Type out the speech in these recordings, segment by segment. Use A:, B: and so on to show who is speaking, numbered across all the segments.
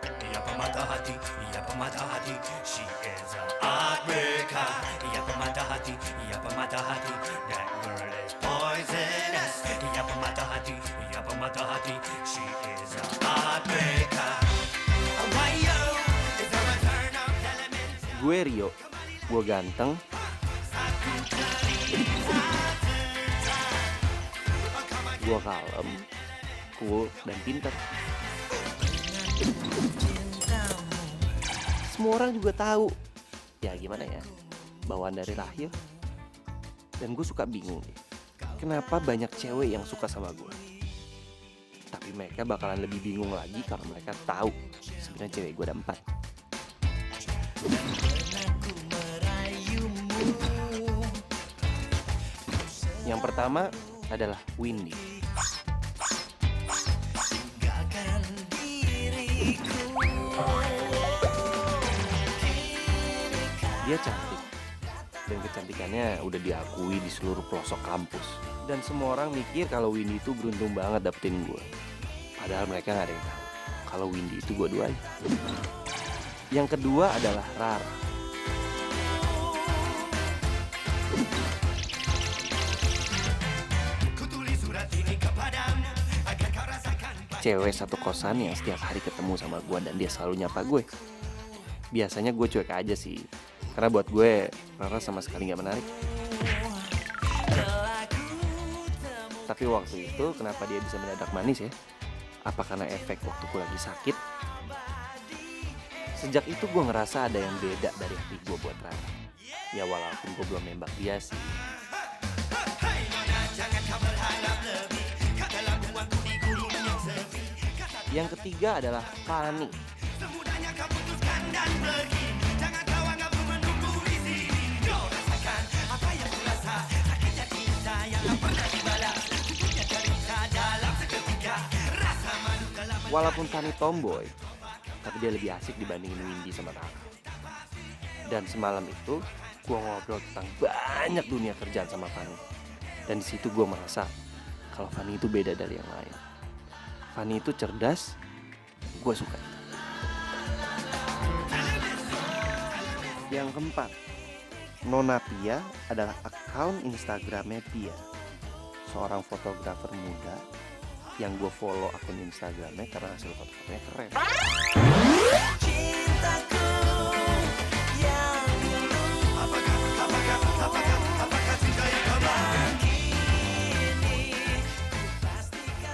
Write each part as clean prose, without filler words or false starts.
A: Ia pemata hati, ia pemata hati. She is a heartbreaker. Ia pemata hati, ia pemata hati. That girl is poisonous. Ia pemata hati, ia pemata hati. She is a heartbreaker. Why yo? Is there a turn of elements?
B: Gue Rio, gue ganteng, gue kalem, cool, dan pinter. Semua orang juga tahu, ya gimana ya, bawaan dari lahir. Dan gue suka bingung deh, kenapa banyak cewek yang suka sama gue. Tapi mereka bakalan lebih bingung lagi kalau mereka tahu sebenarnya cewek gue ada 4. Yang pertama adalah Windy. Dia cantik, dan kecantikannya udah diakui di seluruh pelosok kampus. Dan semua orang mikir kalau Windy itu beruntung banget dapetin gue. Padahal mereka gak ada yang tahu kalau Windy itu gue duain. Yang kedua adalah Rara. Cewek satu kosan yang setiap hari ketemu sama gue dan dia selalu nyapa gue. Biasanya gue cuek aja sih, karena buat gue Rara sama sekali gak menarik. Tapi waktu itu kenapa dia bisa mendadak manis ya? Apa karena efek waktu gue lagi sakit? Sejak itu gue ngerasa ada yang beda dari hati gue buat Rara. Ya walaupun gue belum nembak dia sih. Yang ketiga adalah Fanny. Walaupun Fanny tomboy, tapi dia lebih asik dibandingin Windy sama Rara. Dan semalam itu gue ngobrol tentang banyak dunia kerjaan sama Fanny. Dan di situ gue merasa kalau Fanny itu beda dari yang lain. Fanny itu cerdas, gue suka. Yang keempat, Nona Pia adalah akun Instagramnya Pia, seorang fotografer muda yang gue follow akun Instagramnya karena hasil foto-fotonya keren.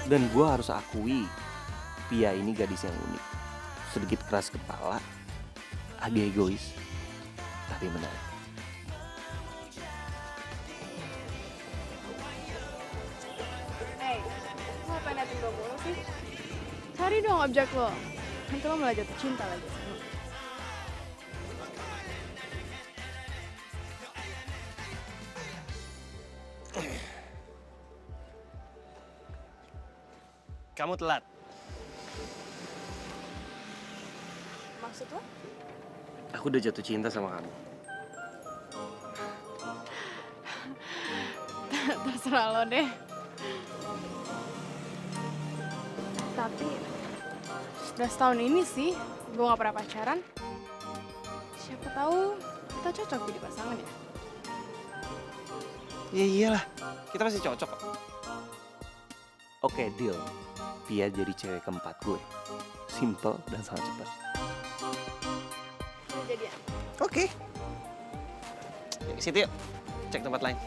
B: Dan gue harus akui, Pia ini gadis yang unik. Sedikit keras kepala, agak egois, tapi menarik.
C: Hey, lo ngapain liatin gue mulu sih? Cari dong objek lo. Nanti lo malah jatuh cinta lagi sama gue.
B: Kamu telat.
C: Maksud lo?
B: Aku udah jatuh cinta sama kamu.
C: Terserah lo deh. Tapi udah setahun ini sih gue gak pernah pacaran. Siapa tahu kita cocok jadi pasangan ya.
B: Ya iyalah, kita masih cocok kok. Oke, deal. Pia jadi cewek keempat gue. Simple dan sangat cepat.
C: Udah jadian.
B: Oke. Yuk, situ yuk. Cek tempat lain.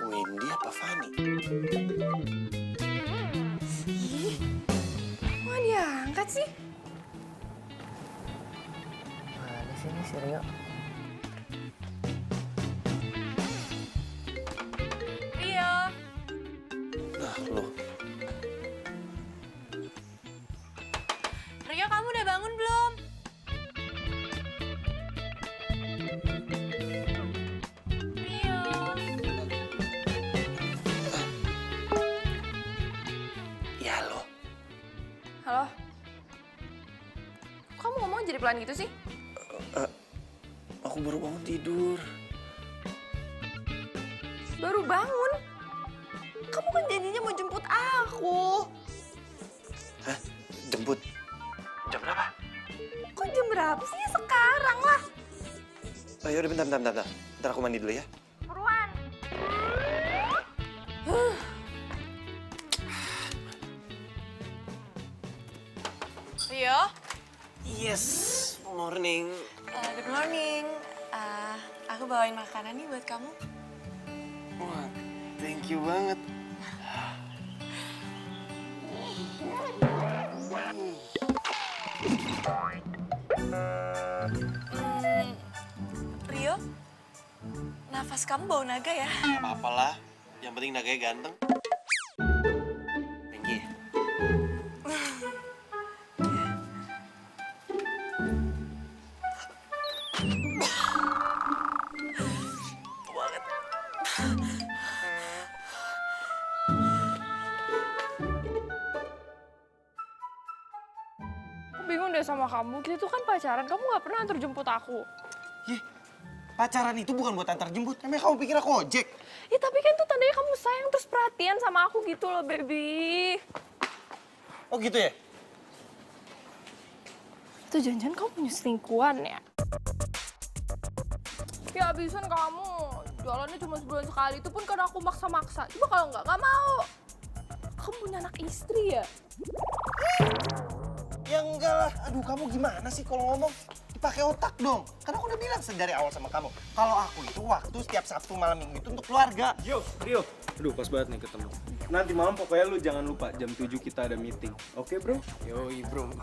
B: Windy apa Fanny?
C: Ih, kok diangkat sih?
D: Mana sih ini si Rio?
C: Rio.
B: Nah, lo.
C: Rio, kamu udah bangun belum?
E: Halo? Kamu ngomong jadi pelan gitu sih?
B: Aku baru bangun tidur.
E: Baru bangun? Kamu kan janjinya mau jemput aku.
B: Hah? Jemput? Jam berapa?
E: Kok jam berapa sih? Sekarang lah.
B: Oh, yaudah bentar. Bentar aku mandi dulu ya.
E: Buruan. Rio?
B: Yes, morning.
E: Good morning. Aku bawain makanan nih buat kamu.
B: Wah, thank you banget.
E: Rio, nafas kamu bau naga ya?
B: Apa-apalah, yang penting naganya ganteng. Thank you.
C: Bingung deh sama kamu, kita tuh kan pacaran, kamu gak pernah antar jemput aku.
F: Yeh, pacaran itu bukan buat antar jemput. Emang kamu pikir aku ojek?
C: Ya tapi kan tuh tandanya kamu sayang terus perhatian sama aku gitu loh, baby.
F: Oh gitu ya?
C: Itu jangan-jangan kamu punya selingkuhan ya? Ya abisan kamu, jualannya cuma sebulan sekali, itu pun karena aku maksa-maksa. Coba kalau nggak mau. Kamu punya anak istri ya?
F: Ya enggak lah. Aduh, kamu gimana sih kalau ngomong? Dipakai otak dong. Karena aku udah bilang dari awal sama kamu. Kalau aku itu waktu setiap Sabtu malam minggu itu untuk keluarga.
G: Yo, Rio. Aduh, pas banget nih ketemu. Nanti malam pokoknya lu jangan lupa jam 7 kita ada meeting. Oke, bro?
F: Yoi, bro.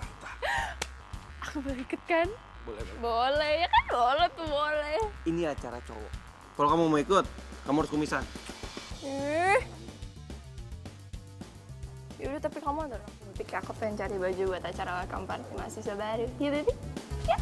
C: Aku boleh ikut kan?
G: Boleh, bro.
C: Boleh, ya kan boleh tuh, boleh.
F: Ini acara cowok. Kalau kamu mau ikut, kamu harus kumisan.
C: Yaudah, tapi kamu antar aku. Butik, aku pengen cari baju buat acara welcome party mahasiswa baru. Ya, baby? Ya.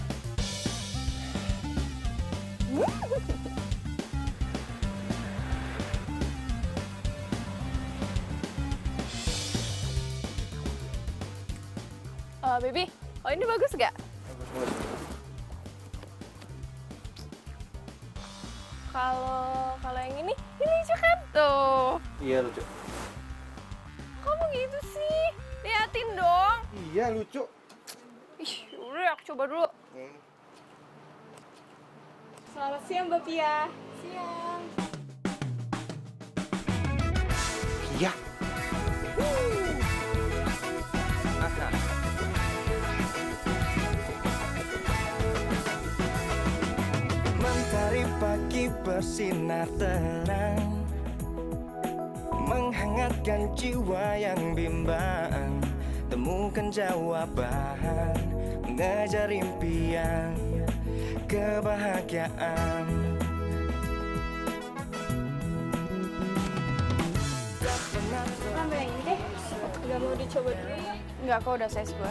C: Baby, oh ini bagus gak? Kalau yang ini lucu kan tuh.
G: Iya, lucu.
C: Kamu gitu sih? Liatin dong.
F: Iya, lucu.
C: Ih, udah aku coba dulu. Selamat siang, Mbak Pia. Siang.
F: Iya.
H: Mentari pagi bersinar terang, menghangatkan jiwa yang bimbang. Temukan jawaban, mengejar impian, kebahagiaan.
C: Ambil yang ini deh. Gak mau dicoba dulu ya? Enggak, kok udah size gua.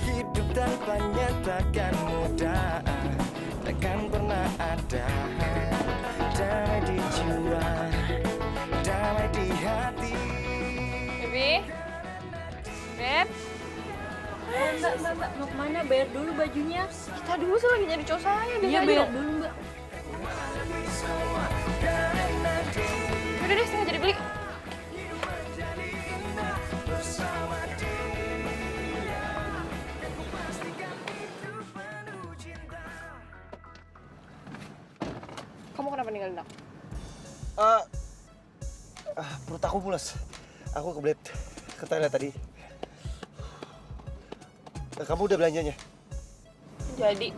H: Hidup tanpanya takkan mudah, takkan pernah ada. Damai di jiwa, damai di hati.
C: Baby? Beb?
I: Mbak, mau kemana? Bayar dulu bajunya.
C: Kita dulu sih lagi nyari cowok saya.
I: Iya, bayar dulu, Mbak.
C: Udah deh, saya nggak jadi beli. Kamu kenapa ninggalin aku?
F: Perut aku mules. Aku kebelet ke toilet tadi. Kamu udah belanjanya?
C: Jadi.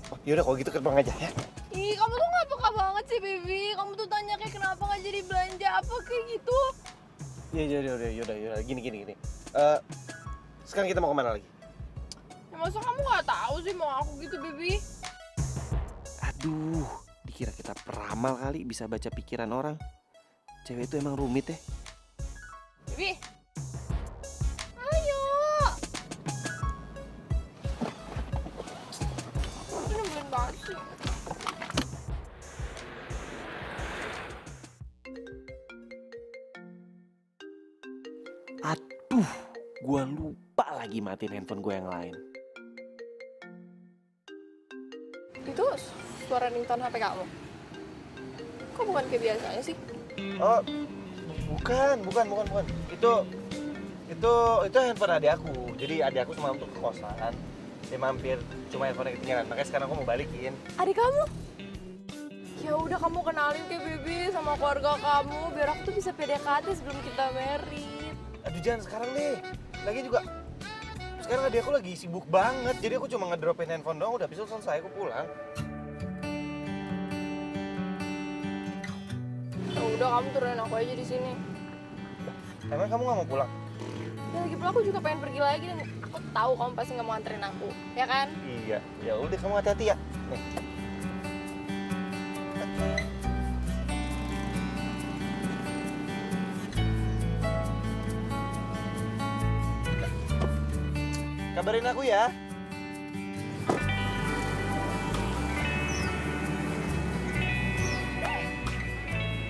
F: Oh, yaudah kalau gitu terbang aja ya.
C: Ih, kamu tuh nggak peka banget sih, baby. Kamu tuh tanya kayak kenapa nggak jadi belanja apa kayak gitu.
F: Yaudah. Gini. Sekarang kita mau kemana lagi?
C: Ya, masa kamu nggak tahu sih mau aku gitu, baby?
B: Aduh, dikira kita peramal kali bisa baca pikiran orang. Cewek itu emang rumit ya.
C: Baby. Ayo. Ini nyebelin banget sih.
B: Aduh, gua lupa lagi matiin handphone gue yang lain.
C: Itu suara ringtone HP kamu? Kok bukan kayak biasanya sih?
F: Oh, bukan. Itu handphone adik aku. Jadi adik aku semalam tuh ke kosan. Dia mampir, cuma handphone ketinggalan. Makanya sekarang aku mau balikin.
C: Adik kamu? Ya udah kamu kenalin ke Bibi sama keluarga kamu biar aku tuh bisa PDKT sebelum kita married.
F: Aduh jangan sekarang deh. Lagi juga sekarang adik aku lagi sibuk banget. Jadi aku cuma ngedropin handphone doang, udah bisa selesai aku pulang.
C: Ya udah kamu turunin aku aja di sini.
F: Emang kamu nggak mau pulang?
C: Ya lagi pula aku juga pengen pergi lagi dan aku tahu kamu pasti nggak mau anterin aku, ya kan?
F: Iya. Ya udah kamu hati-hati ya. Nih. Kabarin aku ya.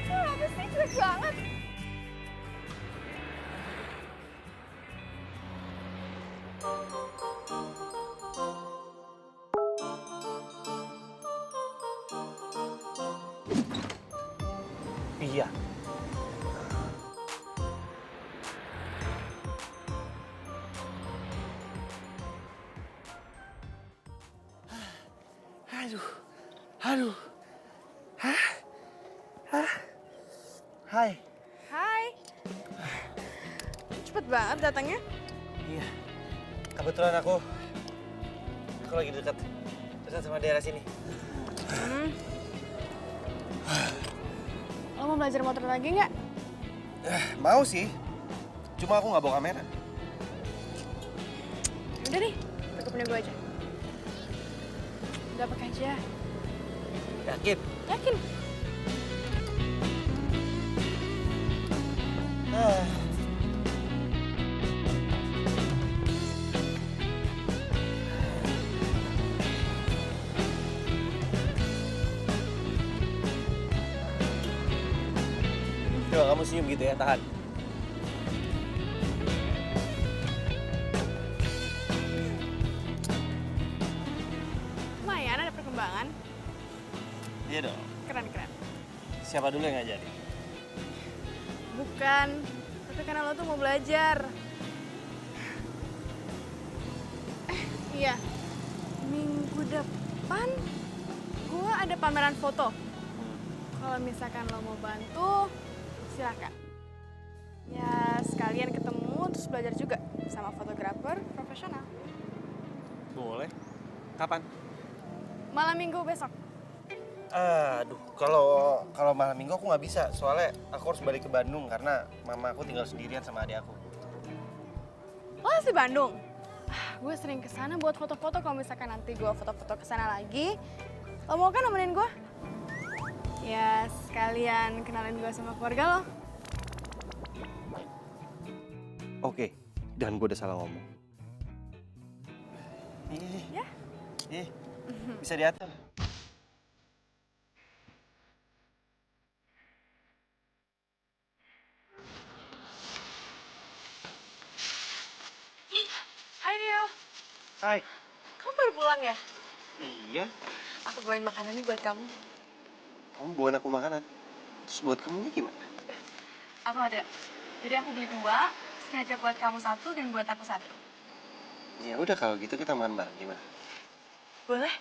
C: Apa sih cuek banget?
F: Iya. Aduh. Hai.
C: Hai. Cepet banget datangnya.
F: Iya. Kebetulan aku lagi dekat sama daerah sini.
C: Lo mau belajar motor lagi nggak?
F: Mau sih. Cuma aku nggak bawa kamera.
C: Udah nih, pakai punya gue aja. Udah pakai aja.
F: Yakin?
C: Yakin?
F: Ah. Coba kamu senyum gitu ya, tahan.
C: Lumayan ada perkembangan.
F: Iya dong.
C: Keren.
F: Siapa dulu yang ngajarin?
C: Bukan, tapi karena lo tuh mau belajar. Iya, minggu depan gue ada pameran foto. Kalau misalkan lo mau bantu, silakan. Ya sekalian ketemu terus belajar juga sama fotografer profesional.
F: Boleh. Kapan?
C: Malam minggu besok.
F: Aduh, kalau malam minggu aku nggak bisa, soalnya aku harus balik ke Bandung karena mama aku tinggal sendirian sama adik aku.
C: Lo asli Bandung? Gue sering kesana buat foto-foto. Kalau misalkan nanti gue foto-foto kesana lagi, lo mau kan nemenin gue? Ya sekalian kenalin gue sama keluarga lo.
B: Oke, dan gue udah salah ngomong.
F: Ya? Bisa diatur.
E: Hai Rio,
F: Hai.
E: kamu baru pulang ya?
F: Iya.
E: Aku bawain makanan nih buat kamu.
F: Kamu bawain aku makanan. Terus buat kamu gimana?
E: Aku ada. Jadi aku beli 2, sengaja buat kamu 1 dan buat aku 1.
F: Ya udah kalau gitu kita makan bareng gimana?
E: Boleh?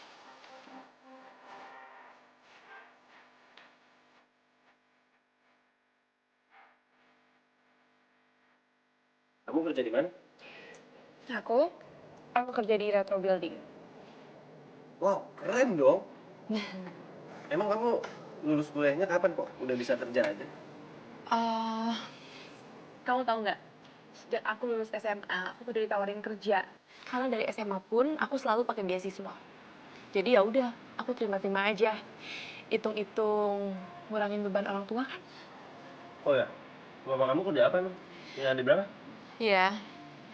F: Kamu kerja di mana?
E: Aku kerja di Retro Building.
F: Wow, keren dong. Emang kamu lulus kuliahnya kapan kok? Udah bisa kerja aja?
E: Kamu tahu nggak? Sejak aku lulus SMA, aku udah ditawarin kerja. Karena dari SMA pun aku selalu pakai beasiswa. Jadi ya udah, aku terima-terima aja. Hitung-hitung ngurangin beban orang tua kan?
F: Oh ya, bapak kamu kerja apa emang? Yang ada berapa?
E: Iya.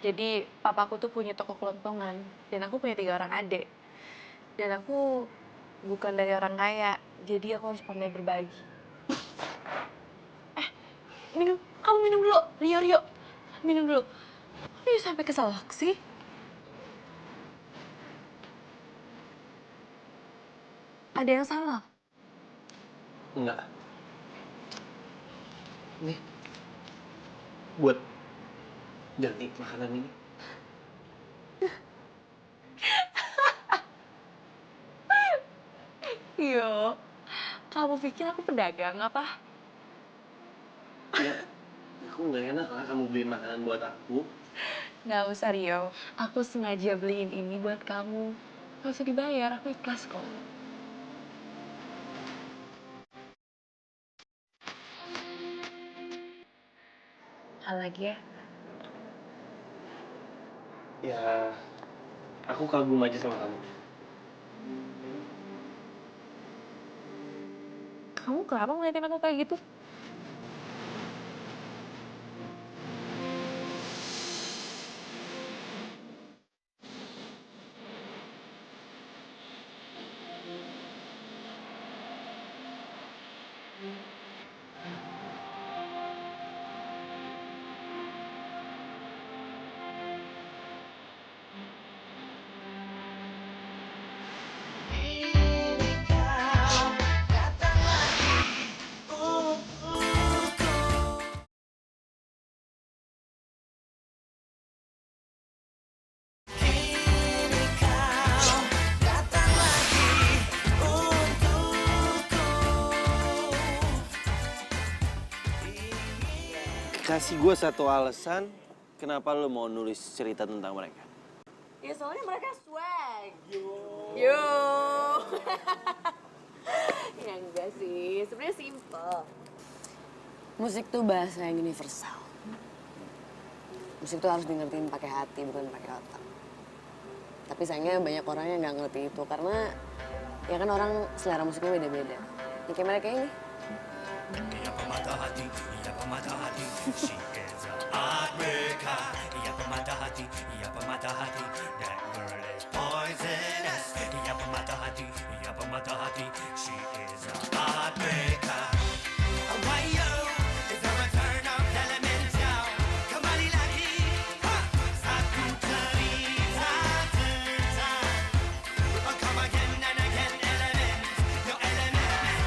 E: Jadi papaku tuh punya toko kelontongan dan aku punya 3 orang adik. Dan aku bukan dari orang kaya, jadi aku harus pandai berbagi. Kamu minum dulu, Rio, minum dulu. Ih, sampai keselak sih. Ada yang salah?
B: Enggak. Nih. Buat Jati makanan ini.
E: Yo, kamu pikir aku pedagang apa?
B: Ya, aku nggak enak lah kamu beliin makanan buat aku.
E: Nggak usah, Rio. Aku sengaja beliin ini buat kamu. Nggak usah dibayar, aku ikhlas kok. Hal lagi ya?
B: Ya, aku kagum aja sama kamu.
E: Kamu kenapa ngeliatin aku kayak gitu?
B: Kasih gue satu alasan kenapa lo mau nulis cerita tentang mereka.
C: Ya soalnya mereka swag. Yo. Ya enggak sih, sebenarnya simple.
D: Musik tuh bahasa yang universal. Musik tuh harus dengerin pakai hati, bukan pakai otak. Tapi sayangnya banyak orang yang nggak ngerti itu karena ya kan orang selera musiknya beda-beda. Ya kayak mereka ini.
A: Ia pemata hati, ia pemata hati. She is a heartbreaker. Ia pemata hati, ia pemata hati. That girl is poisonous. Ia pemata hati, ia pemata hati. She is a heartbreaker. Why yo? Is there a turn of elemental? Kembali lagi, satu cerita tentang. Come again and again, element, your element.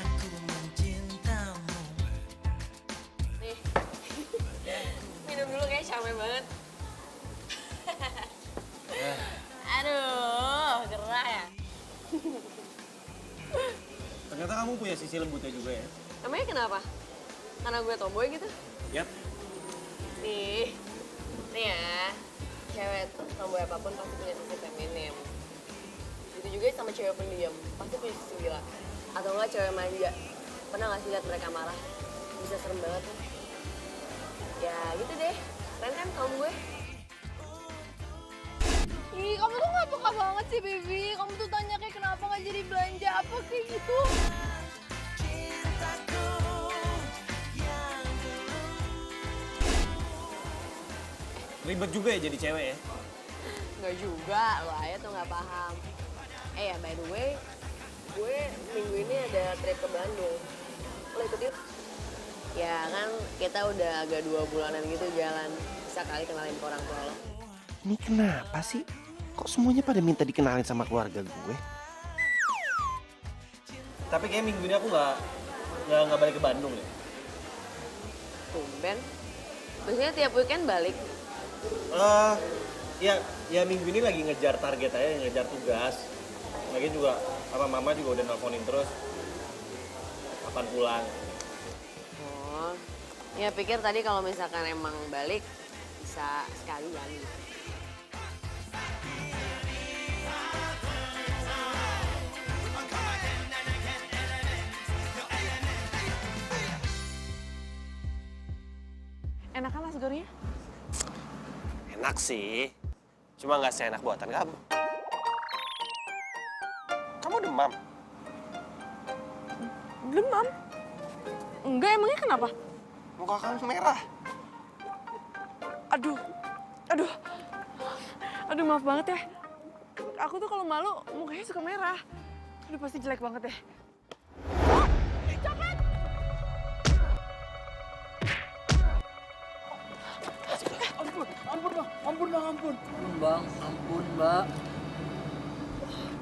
A: Aku mencintamu.
D: Nih, minum dulu kayak capek banget. Aduh, gerah ya.
G: Ternyata kamu punya sisi lembutnya juga ya.
D: Namanya kenapa? Karena gue tomboy gitu?
G: Yap.
D: Nih ya, cewek tuh tomboy apapun pasti punya sisi feminim. Itu juga sama cewek pendiam, pasti punya sisi gila. Atau enggak cewek manja. Pernah gak sih liat mereka marah? Bisa serem banget tuh. Ya gitu deh, keren kan kaum gue?
C: Ih, kamu tuh gak peka banget sih, Baby. Kamu tuh tanya kayak kenapa gak jadi belanja apa kayak gitu.
G: Ribet juga ya jadi cewek ya.
D: Enggak juga, lo aja tuh gak paham. Ya by the way, gue minggu ini ada trip ke Bandung. Lo ikut yuk? Ya kan kita udah agak 2 bulanan gitu jalan. Bisa kali kenalin ke orang tua lo.
B: Ini kenapa sih? Kok semuanya pada minta dikenalin sama keluarga gue?
G: Tapi kayak minggu ini aku nggak balik ke Bandung ya.
D: Tumben. Biasanya tiap weekend balik.
G: Ya minggu ini lagi ngejar target aja, ngejar tugas. Lagi juga sama mama juga udah nelfonin terus. Kapan pulang?
D: Oh, ya pikir tadi kalau misalkan emang balik bisa sekalian.
E: Enak kan nasi gorengnya?
B: Enak sih, cuma nggak seenak buatan kamu. Kamu demam?
E: Demam? Enggak, emangnya kenapa?
B: Muka kamu merah.
E: Aduh maaf banget ya. Aku tuh kalau malu mukanya suka merah. Aduh pasti jelek banget ya. Coklat!
I: Ampun bang, ampun bang, ampun. Bang, ampun mbak.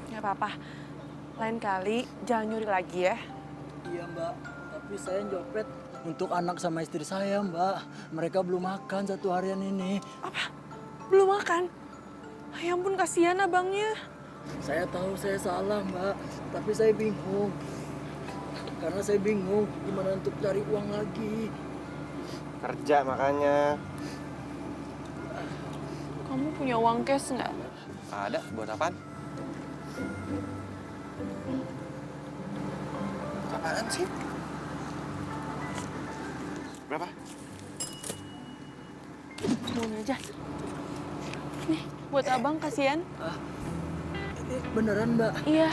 E: Nggak apa-apa. Lain kali jangan nyuri lagi ya.
I: Iya mbak, tapi saya nyopet untuk anak sama istri saya mbak. Mereka belum makan 1 harian ini.
E: Apa? Belum makan? Ya ampun, kasihan abangnya.
I: Saya tahu saya salah mbak, tapi saya bingung. Karena saya bingung gimana untuk cari uang lagi.
F: Kerja makanya.
E: Kamu punya uang cash nggak?
B: Ada, buat apaan?
F: Apaan sih? Berapa?
E: Mau aja. Nih, buat abang kasihan.
I: Ini beneran mbak?
E: Iya,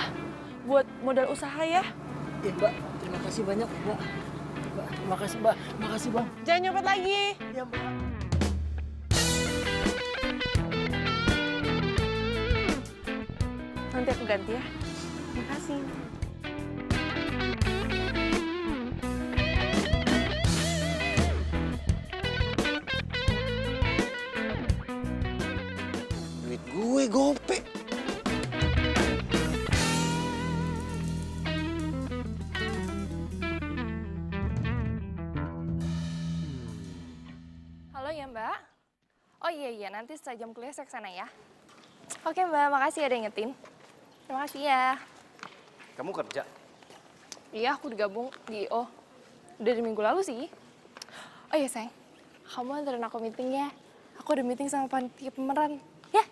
E: buat modal usaha ya.
I: Iya mbak, terima kasih banyak mbak. Mbak, terima kasih mbak, makasih bang.
E: Jangan nyopet lagi.
I: Iya mbak.
E: Nanti aku ganti ya. Makasih.
F: Duit gue gope.
J: Halo ya Mbak. Oh iya, nanti setelah jam kuliah saya kesana ya. Oke Mbak, makasih ya udah ingetin. Terima kasih ya.
B: Kamu kerja?
J: Iya, aku digabung di IO. Udah di minggu lalu sih. Oh iya sayang, kamu anterin aku meeting ya. Aku ada meeting sama panitia pemeran. Ya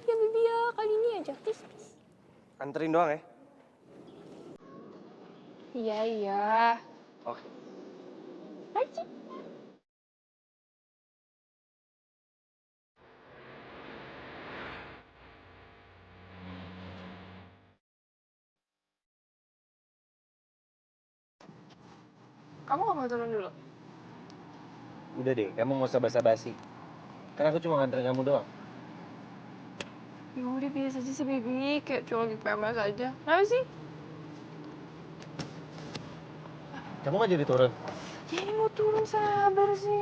J: Bibi ya, kali ini aja, please.
B: Anterin doang ya?
J: Iya.
B: Oke.
J: Aja. Kamu gak mau turun dulu?
B: Udah deh, kamu nggak usah basa-basi. Kan aku cuma nganterin kamu doang.
J: Ya udah biasa aja sih, Bibi. Kayak cuma lagi PMS aja. Kenapa sih?
B: Kamu nggak jadi turun?
J: Ya ini mau turun, sabar sih.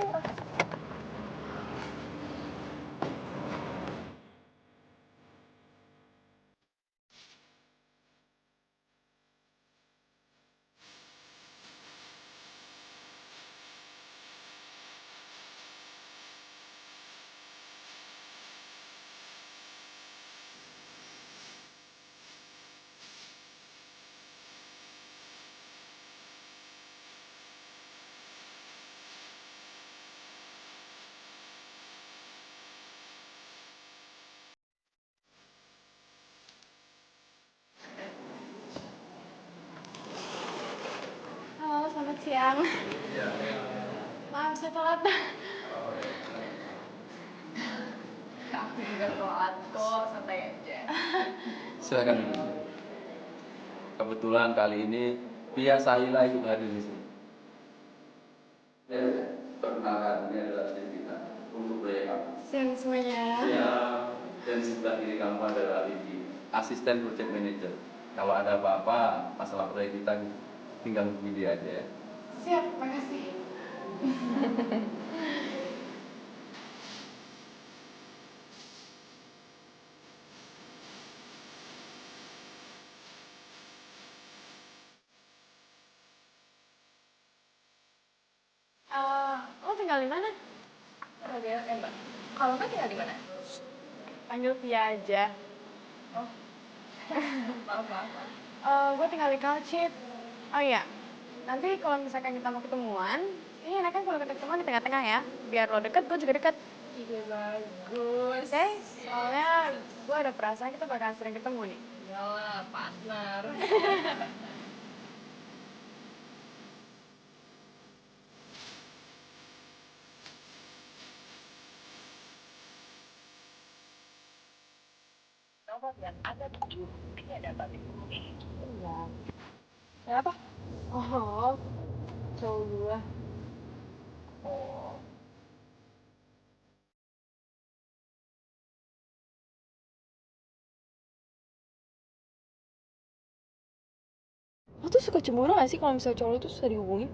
J: Halo, selamat siang. Maaf, saya telat. Aku juga telat kok, santai aja.
K: Silakan. Kebetulan kali ini Pia Sahila ikut hadir di sini. Ya, perkenalkan, ini adalah tim kita untuk proyek kamu.
J: Siang semuanya.
K: Siap. Dan di sebelah kiri kamu adalah Lidi, asisten project manager. Kalau ada apa-apa masalah proyek kita, tinggal hubungi dia aja ya.
J: Siap, makasih. Lo tinggal di mana? Mbak. Kalau Mbak tinggal di mana? Panggil Pia aja. Oh. maaf. Gue tinggal di Kalcit. Oh iya, nanti kalau misalkan kita mau ketemuan, ini enak kan kalau kita ketemuan di tengah-tengah ya. Biar lo deket, gue juga deket. Ide bagus. Oke, soalnya gue ada perasaan kita bakalan sering ketemu nih. Yalah, partner. Kenapa? Oh, cowok gue. Oh. Lo tuh suka cemburu gak sih kalau misalnya cowok lo tuh susah dihubungin?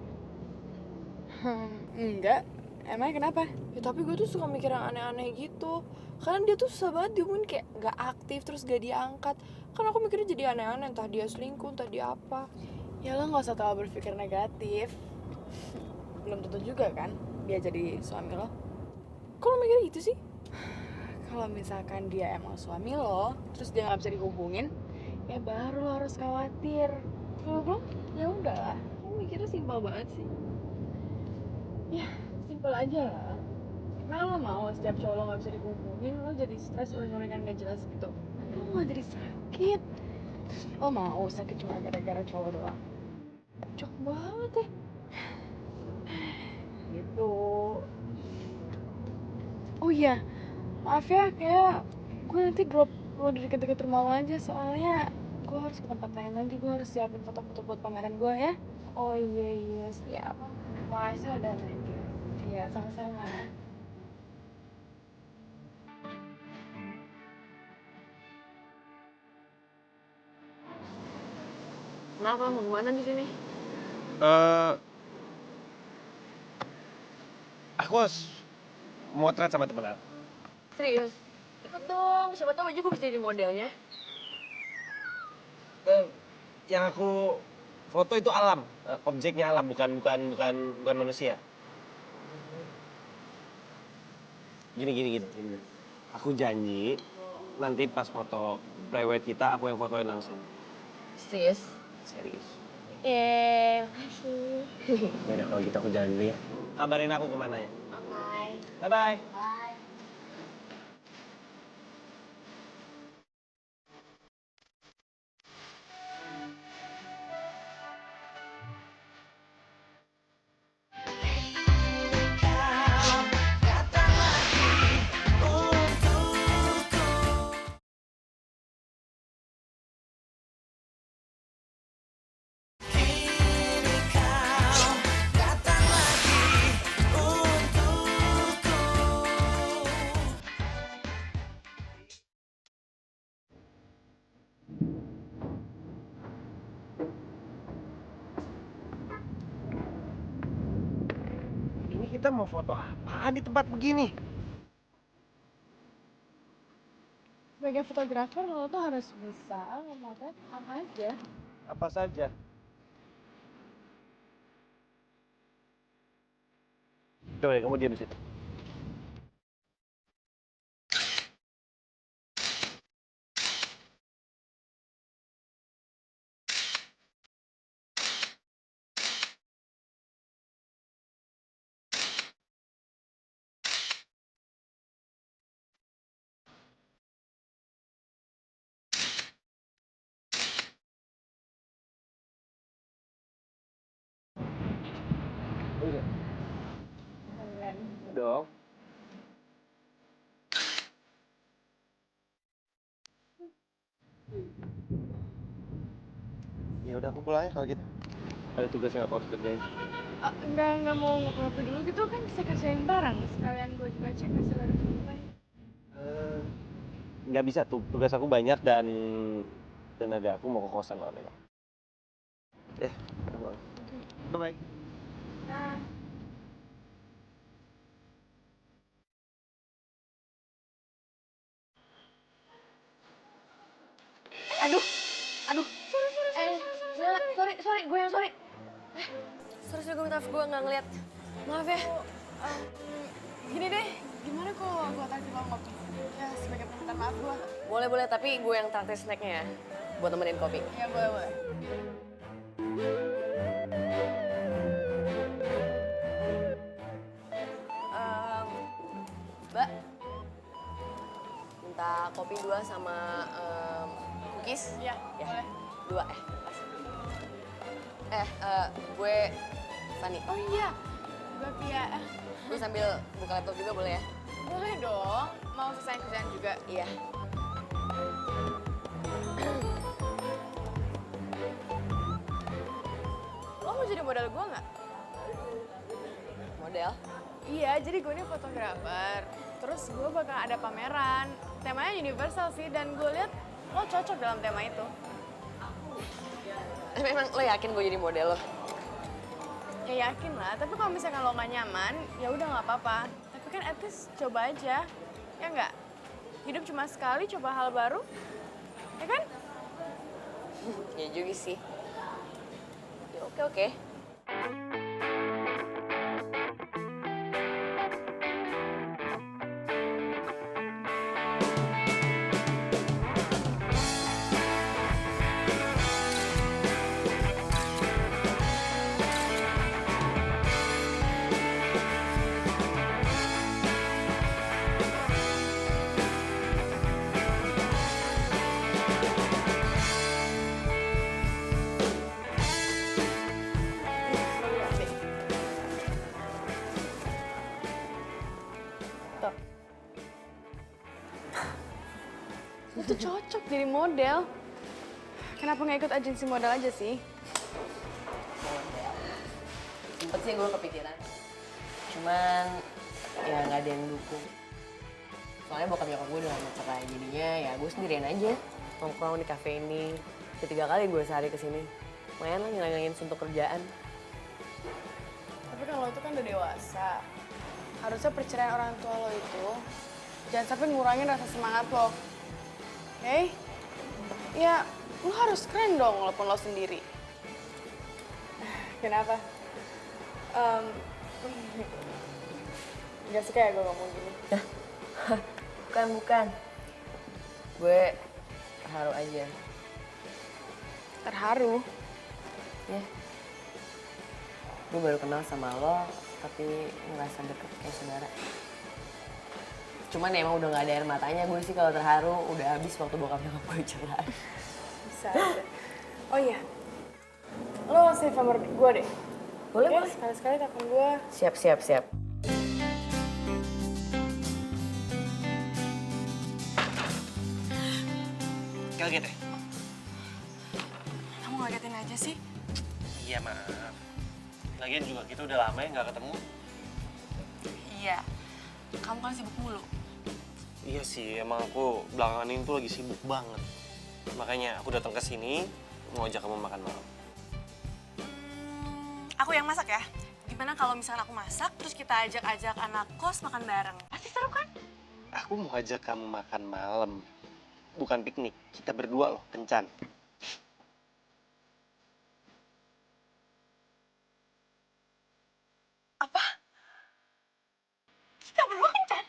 C: Enggak. Emangnya kenapa?
E: Ya tapi gue tuh suka mikir yang aneh-aneh gitu. Karena dia tuh susah banget dihubungin, kayak gak aktif terus gak diangkat. Kan aku mikirnya jadi aneh-aneh, entah dia selingkuh, entah dia apa.
C: Ya lo gak usah terlalu berpikir negatif. Belum tentu juga kan dia jadi suami lo.
E: Kok lo mikirnya gitu sih?
C: Kalau misalkan dia emang suami lo, terus dia gak bisa dihubungin, ya baru lo harus khawatir. Kalau belum, ya udahlah.
E: Lo mikirnya simpel banget sih.
C: Ya, simpel aja lah. Emang lo mau setiap cowok lo gak bisa dihubungin, lo jadi stres uring-uringan gak jelas gitu? Lo gak jadi sakit. Lo mau sakit cuma gara-gara cowok doang?
E: Cok banget ya.
C: Gitu. Oh iya, maaf ya, kayak gue nanti drop lo di deket-deket rumah lo aja. Soalnya gue harus ke tempat lain lagi, gue harus siapin foto-foto buat pameran gue ya.
E: Oh iya, siap.
C: Makasih udah nanya. Iya, sama-sama.
E: Kenapa? Mau kemana di sini?
F: Aku harus motret sama temen aku.
E: Serius? Ikut dong, siapa tahu aja gue bisa jadi modelnya.
F: Yang aku foto itu alam, objeknya alam, bukan manusia. Gini. Aku janji nanti pas foto private kita aku yang fotoin langsung.
E: Serius?
F: Serius.
E: Makasih.
F: Yaudah kalau gitu aku jalan dulu ya. Kabarin aku kemana ya.
E: Bye.
F: Bye-bye.
E: Bye.
F: Ini kita mau foto apaan di tempat begini?
C: Sebagai fotografer lo tuh harus bisa memotret apa aja.
F: Apa saja? Coba deh, kamu diam di situ. Udah. Dong. Ya udah aku pulang ya kalau gitu. Ada tugas yang aku harus kerjain.
C: Enggak mau ngopi dulu gitu kan bisa kerjain bareng. Sekalian gue juga cek hasil dari gue.
F: Nggak bisa tuh, tugas aku banyak dan ada aku mau ke kosan loh. Bye-bye.
C: Nah.
E: Aduh. Sorry, gue yang sorry.
D: Sorry, gue minta maaf, gue nggak ngeliat. Maaf ya.
C: Gini deh, gimana kalau gue traktir lo ngopi? Ya sebagai permintaan maaf gue.
D: Boleh, tapi gue yang traktir snacknya ya. Buat nemenin kopi.
C: Ya boleh.
D: Mbak, minta kopi 2 sama cookies.
C: Iya, boleh.
D: 2 gue Fanny.
C: Oh iya, gue Pia.
D: Gue sambil buka laptop juga boleh ya?
C: Boleh dong, mau selesai kerjaan juga.
D: Iya.
C: Lo mau jadi model gue nggak?
D: Model?
C: Iya, jadi gue ini fotografer. Terus gue bakal ada pameran. Temanya universal sih, dan gue lihat lo cocok dalam tema itu.
D: Memang lo yakin gue jadi model lo?
C: Ya yakin lah, tapi kalau misalkan lo gak nyaman, ya udah nggak apa-apa. Tapi kan at least coba aja, ya nggak? Hidup cuma sekali, coba hal baru, ya kan?
D: Ya juga sih. Ya, oke.
C: Tuh. Lo tuh cocok jadi model. Kenapa nggak ikut agensi model aja sih?
D: Sempet sih gue kepikiran. Cuman ya nggak ada yang dukung. Soalnya bokap nyokap gue udah lama cerai, jadinya ya gue sendirian aja nongkrong di kafe ini. Ketiga kali gue sehari kesini. Lumayan lah ngilangin suntuk kerjaan.
C: Tapi kan lo itu kan udah dewasa. Harusnya perceraian orang tua lo itu jangan sampai ngurangin rasa semangat lo. Oke? Ya, lo harus keren dong walaupun lo sendiri. Kenapa? Gak suka ya gue ngomong gini?
D: Bukan. Gue terharu aja.
C: Terharu?
D: Ya. Gue baru kenal sama lo, tapi ngerasa deket kayak saudara. Cuman emang udah gak ada air matanya, gue sih kalau terharu udah habis waktu bokap nyokap gue cerai.
C: Bisa aja. Oh iya, lo save nomor gue deh.
D: Boleh.
C: Sekali-sekali telepon gue.
D: Siap.
F: Kaget ya?
C: Kamu ngagetin aja sih.
F: Iya, maaf. Lagian juga kita udah lama ya nggak ketemu.
C: Iya, kamu kan sibuk mulu.
F: Iya sih, emang aku belakangan ini tuh lagi sibuk banget. Makanya aku datang ke sini mau ajak kamu makan malam.
C: Aku yang masak ya. Gimana kalau misalkan aku masak, terus kita ajak-ajak anak kos makan bareng? Pasti seru kan?
F: Aku mau ajak kamu makan malam. Bukan piknik, kita berdua loh, kencan.
C: Apa? Kita berdua kencan?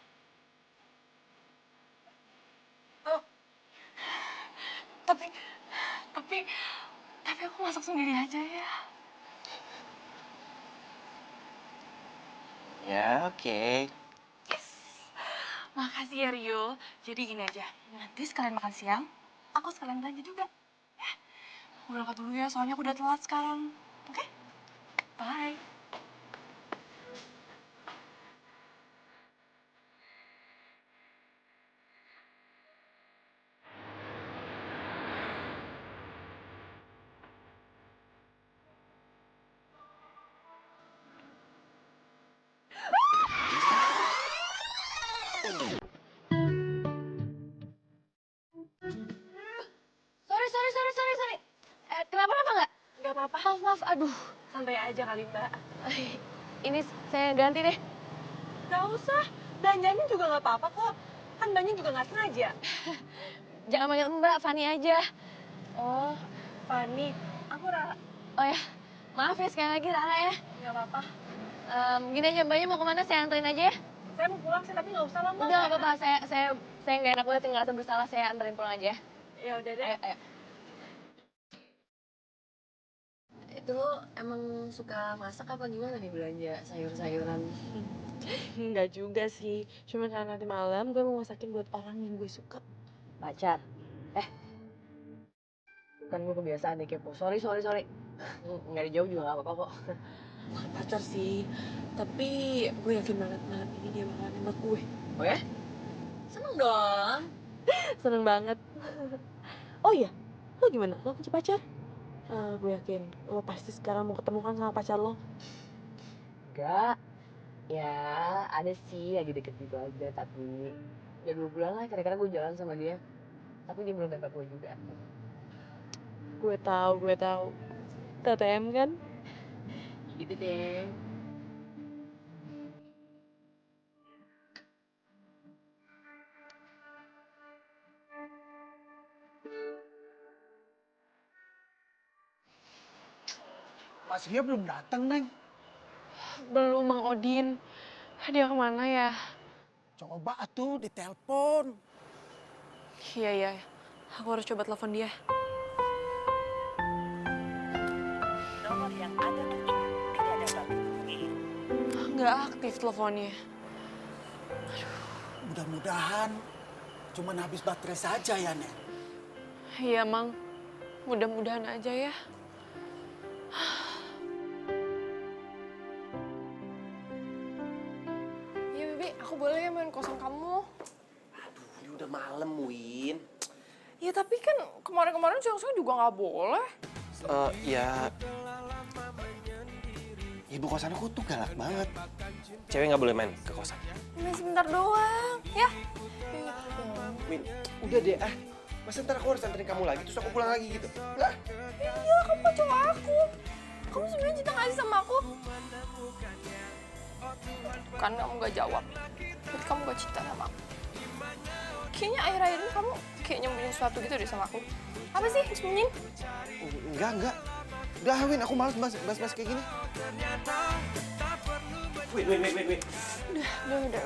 C: Oh. Tapi aku masak sendiri aja ya.
F: Ya, oke.
C: Makasih ya Rio. Jadi gini aja, nanti sekalian makan siang, aku sekalian belanja juga. Ya, aku berangkat dulu ya, soalnya aku udah telat sekarang. Oke? Bye. Sorry. Kenapa nggak? Nggak apa-apa. Maaf. Aduh, santai aja kali Mbak.
E: Ini saya ganti deh.
C: Nggak usah, belanjanya juga nggak apa-apa kok. Kan Mbaknya juga nggak sengaja.
E: Jangan panggil Mbak, Fani aja.
C: Oh, Fani. Aku Rara.
E: Oh ya, maaf ya sekali lagi Rara ya.
C: Nggak apa-apa.
E: Gini aja Mbaknya mau kemana, saya anterin aja ya.
C: Saya mau pulang sih, tapi nggak usah lah Mbak.
E: Udah nggak apa-apa, saya nggak enak banget ngerasa bersalah, saya anterin pulang aja.
C: Ya udah deh.
E: Ayo. Itu lo emang suka masak apa gimana nih belanja sayur-sayuran?
J: Enggak juga sih, cuma karena nanti malam gue mau masakin buat orang yang gue suka.
D: Pacar. Kan gue kebiasaan deh kepo. Sorry. Nggak dijawab juga nggak apa-apa kok.
J: Bukan pacar sih, tapi gue yakin banget malam ini dia bakalan nembak gue.
D: Oh ya? Seneng dong.
J: Seneng banget. Oh iya, lo gimana? Lo punya pacar? Gue yakin lo pasti sekarang mau ketemu kan sama pacar lo.
D: Enggak. Ya, ada sih lagi deket gitu aja, tapi udah 2 bulan lah kira-kira gue jalan sama dia. Tapi dia belum nembak gue juga.
J: Gue tahu. TTM kan?
E: gitu deh.
I: Mas Rio belum datang, Neng.
E: Belum, Mang Odin. Dia kemana ya?
I: Coba atuh ditelepon.
E: Iya, iya. Aku harus coba telepon dia.
L: Nomor yang Anda tuju tidak dapat dihubungi.
E: Nggak aktif teleponnya.
I: Mudah-mudahan cuman habis baterai saja ya, Neng.
E: Iya, Mang. Mudah-mudahan aja ya.
C: Iya, Bibi, aku boleh ya main kosan kamu?
B: Ini udah malam, Win.
C: Ya tapi kan kemarin-kemarin siang-siang juga nggak boleh.
B: Ya,
F: Ibu kosan aku tuh galak banget.
B: cewek nggak boleh main ke kosan.
C: Main sebentar doang, ya.
B: Win, udah deh Masa ntar aku harus anterin kamu lagi, terus aku pulang lagi gitu? Enggak.
C: Iya, kamu kan cowok aku. Kamu sebenarnya cinta nggak sih sama aku? Kan kamu nggak jawab. Berarti kamu nggak cinta sama aku. Kayaknya akhir-akhir ini kamu kayak nyembunyiin sesuatu gitu deh sama aku. Apa sih sembunyiin?
F: Enggak. Udah, Win, aku males bahas kayak gini.
B: Win.
C: Udah.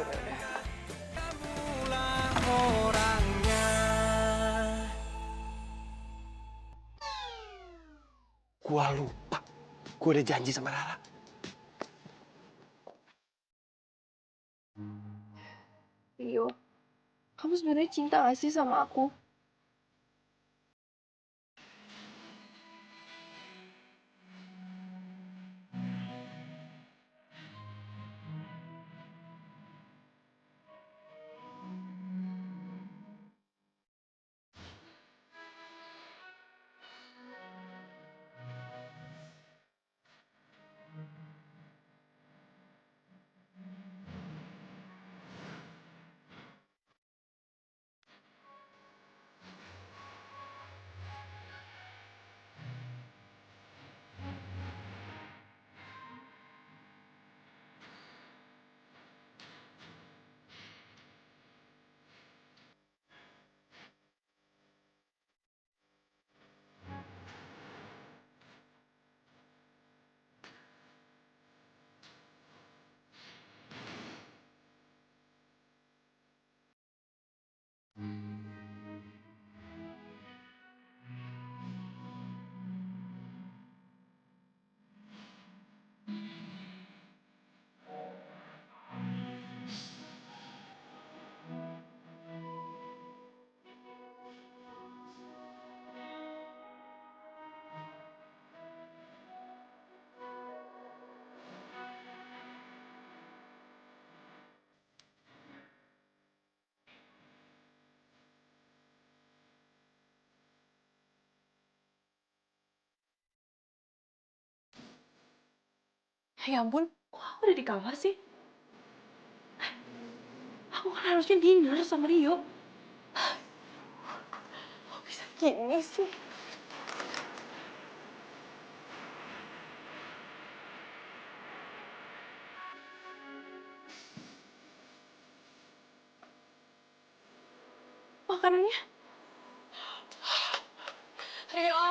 F: Gua lupa. Gua udah janji sama Rara.
J: Rio, kamu sebenarnya cinta gak sih sama aku?
E: Ya ampun, kok aku udah di kamar sih? Aku kan harusnya dinner sama Rio. Kok bisa gini sih? Makanannya? Rio!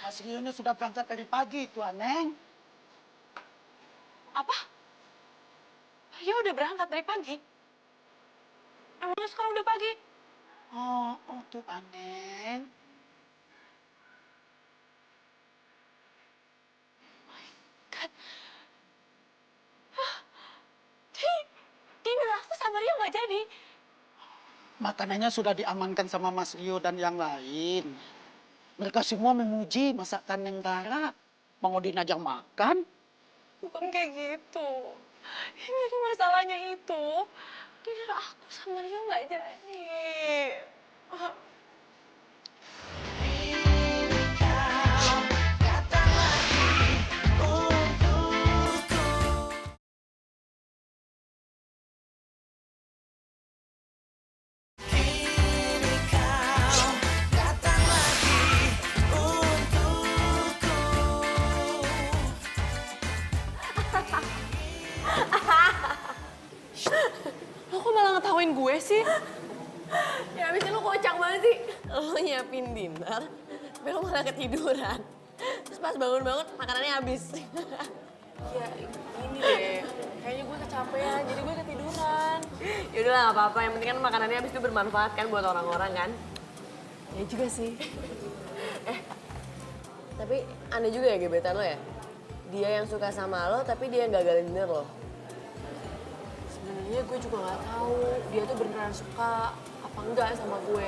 I: Mas Rio ini sudah berangkat dari pagi, Tuan Neng.
E: Apa? Rio udah berangkat dari pagi? Emangnya sekarang udah pagi?
I: Oh, Tuan Neng.
E: Kan? Dinner aku sama Rio nggak jadi.
I: Makanannya sudah diamankan sama Mas Rio dan yang lain. Mereka semua memuji masakan Neng Rara. Mang Odin ajak makan.
E: Bukan kayak gitu. Ini masalahnya itu. Dinner aku sama Rio nggak jadi. Ah. ngomongin gue sih?
D: Ya abisnya lu kocak banget sih. Lu nyiapin dinner, tapi lu malah ketiduran. Terus pas bangun-bangun makanannya habis.
E: Ya gini deh, kayaknya gue kecapean, jadi gue ketiduran.
D: Yaudahlah gak apa-apa, yang penting kan makanannya habis itu bermanfaat kan buat orang-orang kan.
E: Ya juga sih.
D: Tapi aneh juga ya gebetan lo ya? Dia yang suka sama lo, tapi dia yang gagalin dinner lo.
E: Sebenarnya gue juga nggak tahu dia tuh beneran suka apa enggak sama gue.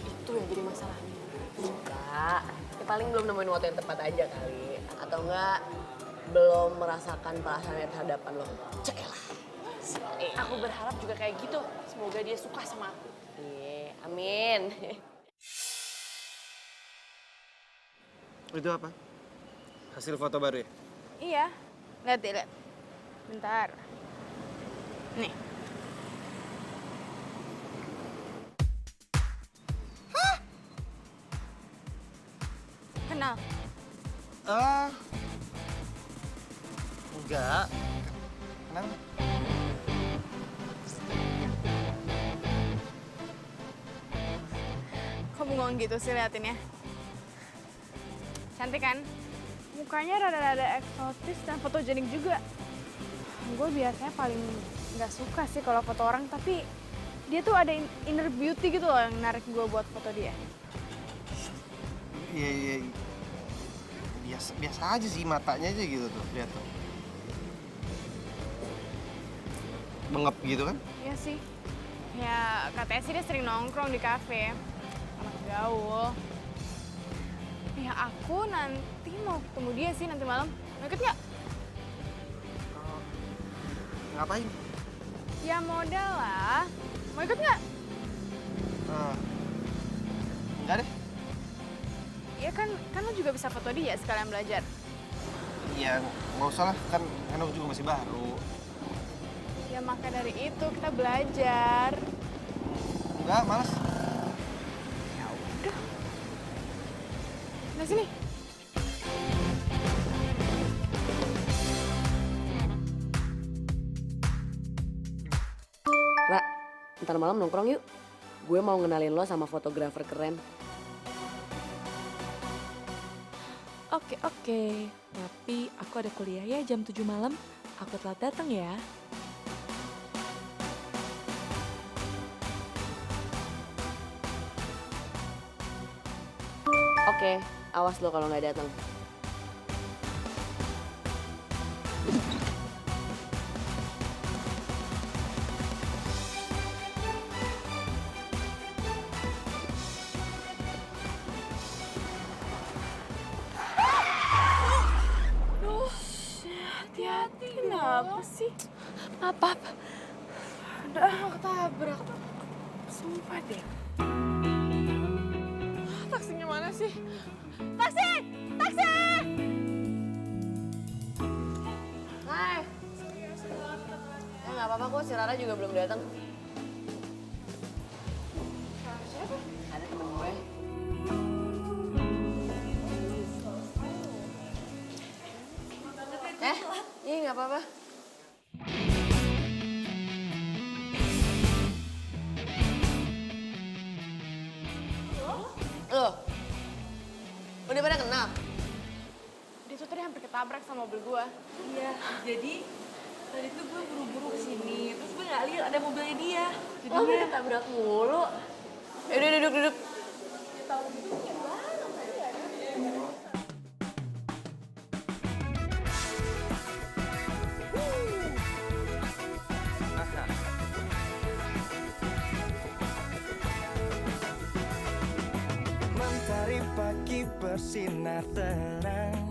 E: Itu yang jadi masalahnya.
D: Enggak, ya paling belum nemuin waktu yang tepat aja kali. Atau enggak, belum merasakan perasaannya terhadapan lo. Cekelah.
E: Aku berharap juga kayak gitu. Semoga dia suka sama aku.
D: Iya, amin.
F: Itu apa? Hasil foto baru ya?
C: Iya, lihat deh, lihat. Bentar. Nih. Hah? Kenal?
F: Enggak. Kenapa?
C: Kok bengong gitu sih liatinnya? Cantik kan? Mukanya rada-rada eksotis dan fotogenik juga. Gue biasanya paling nggak suka sih kalau foto orang, tapi dia tuh ada inner beauty gitu loh yang narik gue buat foto dia.
F: Iya. Biasa aja sih, matanya aja gitu tuh, lihat tuh. Bengep gitu kan?
C: Iya sih. Ya katanya sih dia sering nongkrong di kafe. Anak gaul. Ya aku nanti mau ketemu dia sih nanti malam. Mau ikut nggak?
F: Ngapain?
C: Ya modal lah. Mau ikut nggak?
F: Enggak deh.
C: Ya kan lo juga bisa foto dia sekalian belajar.
F: Iya, nggak usah lah. Kan aku juga masih baru.
C: Ya maka dari itu kita belajar.
F: Enggak, males.
C: Ya udah. Nah sini.
D: Ra, ntar malam nongkrong yuk. Gue mau ngenalin lo sama fotografer keren.
E: Oke. Tapi aku ada kuliah ya jam 7 malam. Aku telat datang ya.
D: Oke, awas lo kalau nggak datang.
C: Hati-hati, kenapa sih?
E: Apa?
C: Udah mau ketabrak. Sumpah deh. Taksinya mana sih? Taksi! Taksi!
D: Hai. Ya nggak apa-apa kok, si Rara juga belum datang.
C: Siapa?
D: Ada temen gue. Iya nggak apa-apa. Loh, udah pada kenal?
C: Dia tuh tadi hampir ketabrak sama mobil gua.
E: Iya, jadi tadi tuh gue buru-buru kesini. Terus gue nggak lihat ada mobilnya dia. Jadi
D: Oh, udah tabrak mulu. Udah duduk.
H: Mentari pagi bersinar terang,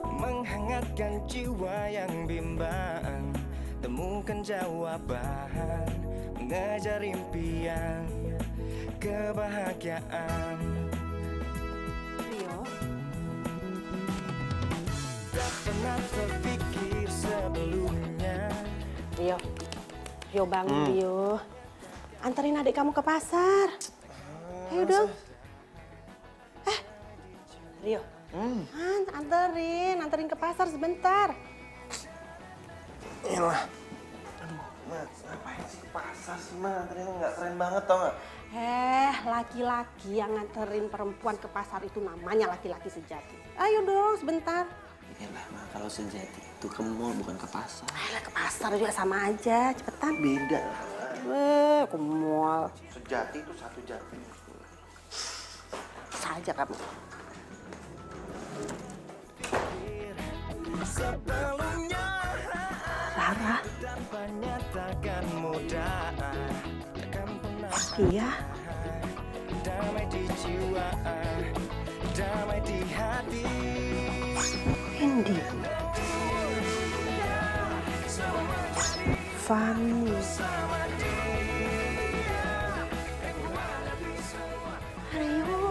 H: menghangatkan jiwa yang bimbang. Temukan jawaban, mengejar impian, kebahagiaan.
E: Rio,
H: Tak pernah terpikir sebelumnya.
M: Rio bangun Rio. Anterin adik kamu ke pasar. Ayo dong. Rio. Anterin ke pasar sebentar.
F: Yalah. Ma, ngapain sih ke pasar sih, Ma? Ternyata nggak keren banget, tau nggak?
M: Laki-laki yang nganterin perempuan ke pasar itu namanya laki-laki sejati. Ayo dong, sebentar.
F: Iyalah, Ma, kalau sejati itu ke mall bukan ke pasar.
M: Ke pasar juga sama aja, cepetan.
F: Beda lah.
M: Ke mall.
F: Sejati itu satu jati.
M: Saja kamu.
H: Sebelumnya
M: Rara.
H: Tampaknya takkan mudah, takkan pernah
M: Iya.
H: damai di jiwa, damai di hati.
M: Indi. Fani. Ayo.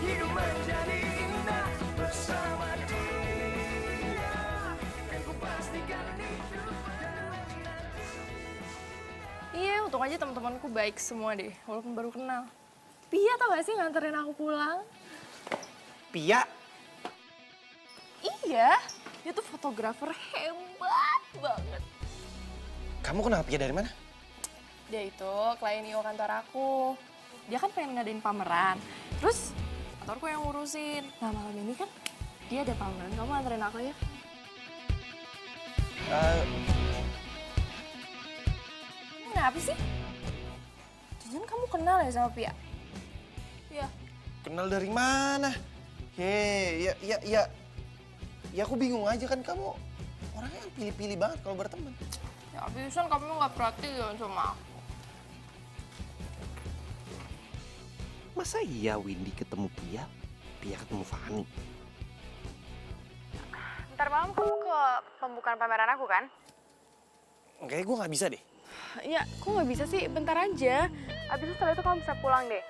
H: Hidup menjadi indah bersama dia. Kan ku pastikan hidup.
J: Iya, untung aja teman-temanku baik semua deh, walaupun baru kenal. Pia tau gak sih nganterin aku pulang?
F: Pia?
J: Iya, dia tuh fotografer hebat banget.
F: Kamu kenal Pia dari mana?
J: Dia itu klien IO kantor aku. Dia kan pengen ngadain pameran. Terus kantorku yang ngurusin. Nah malam ini kan dia ada pameran, kamu anterin aku ya? Kenapa sih? Jangan kamu kenal ya sama Pia? Iya.
F: Kenal dari mana? Ya aku bingung aja kan kamu orangnya yang pilih-pilih banget kalau berteman.
J: Ya abisan kamu gak perhatian sama aku.
B: Masa iya Windy ketemu Pia, Pia ketemu Fani?
C: Ntar malam kamu ke pembukaan pameran aku kan?
F: Kayaknya gue nggak bisa deh.
C: Ya, kok nggak bisa sih? Bentar aja. Abis itu setelah itu kamu bisa pulang deh.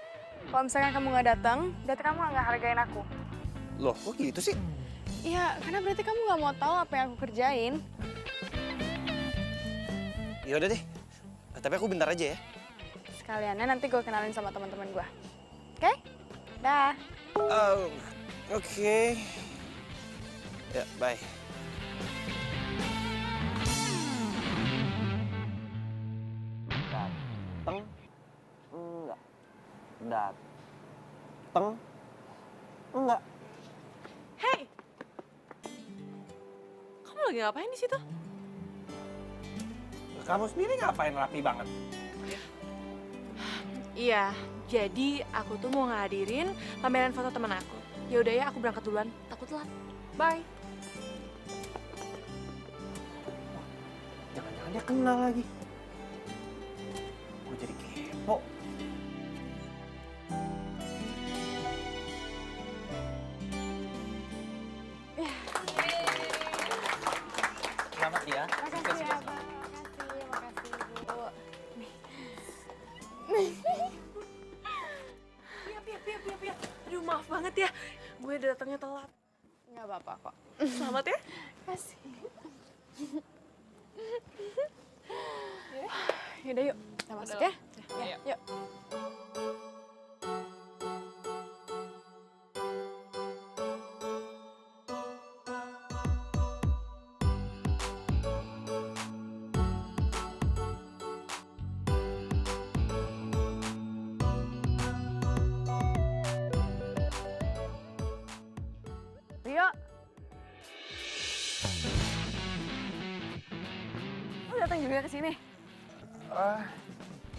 C: Kalau misalkan kamu nggak datang, berarti kamu nggak hargain aku.
F: Loh, kok gitu sih?
C: Iya, karena berarti kamu nggak mau tahu apa yang aku kerjain.
F: Ya udah deh. Tapi aku bentar aja ya.
C: Sekaliannya nanti gue kenalin sama teman-teman gue. Oke? Dah.
F: Oke. Ya, bye.
B: Dateng enggak? Dateng enggak?
E: Hey! Kamu lagi ngapain di situ?
F: Kamu sendiri ngapain rapi banget?
E: Iya, jadi aku tuh mau ngadirin pameran foto teman aku. Ya udah ya, aku berangkat duluan. Takut telat. Bye.
F: Jangan-jangan dia kenal lagi. Gue jadi kepo. Selamat ya.
C: Makasih ya, Bang. Makasih, Bu.
E: Pia. Aduh, maaf banget ya. Gue datangnya telat.
C: Nggak apa-apa kok.
E: Selamat ya.
C: Kasih. Yaudah yuk, kita masuk ya. Ya, yuk. Rio. Lu datang juga ke sini?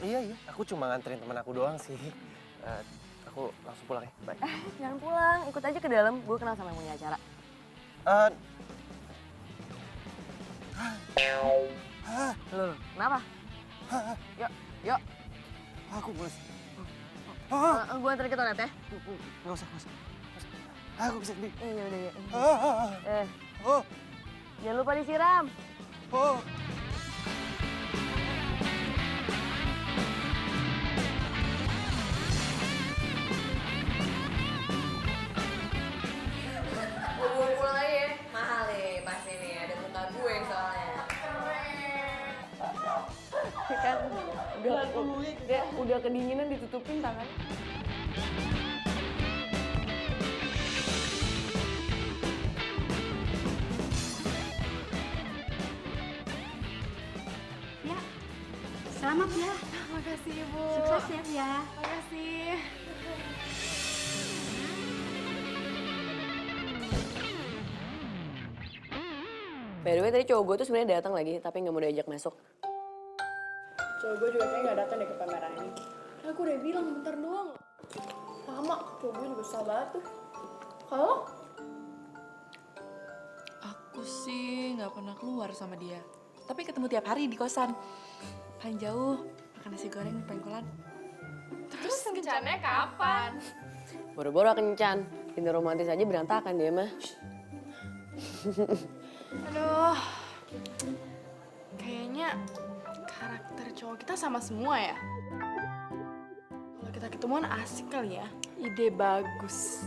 F: Iya. Aku cuma nganterin teman aku doang sih. Aku langsung pulang ya. Bye.
D: Jangan pulang, ikut aja ke dalam. Gue kenal sama yang punya acara. Loh, kenapa? Yuk.
F: Aku males.
D: Gue anterin ke toilet ya.
F: Nggak usah. Aku bisa sendiri.
D: Iya udah ya.
F: Oh.
D: Jangan lupa disiram.
F: Oh.
D: Gue pulang aja ya. Mahal nih pasti nih, ada muka gue soalnya. Kan udah kedinginan ditutupin tangan.
M: Selamat ya.
C: Makasih Ibu.
M: Sukses ya, ya.
C: Makasih.
D: By the way, tadi cowok gue tuh sebenarnya datang lagi, tapi nggak mau diajak masuk.
C: Cowok gue juga kayaknya gak datang deh ke pameran ini. Karena aku udah bilang bentar doang. Lama, cowok gue juga susah banget tuh. Kalau lo?
E: Aku sih nggak pernah keluar sama dia. Tapi ketemu tiap hari di kosan. Paling jauh, makan nasi goreng di pengkolan.
C: Terus kencannya kapan?
D: Boro-boro kencan, dinner romantis aja berantakan dia mah.
C: Aduh, kayaknya karakter cowok kita sama semua ya. Kalau kita ketemuan asik kali ya. Ide bagus.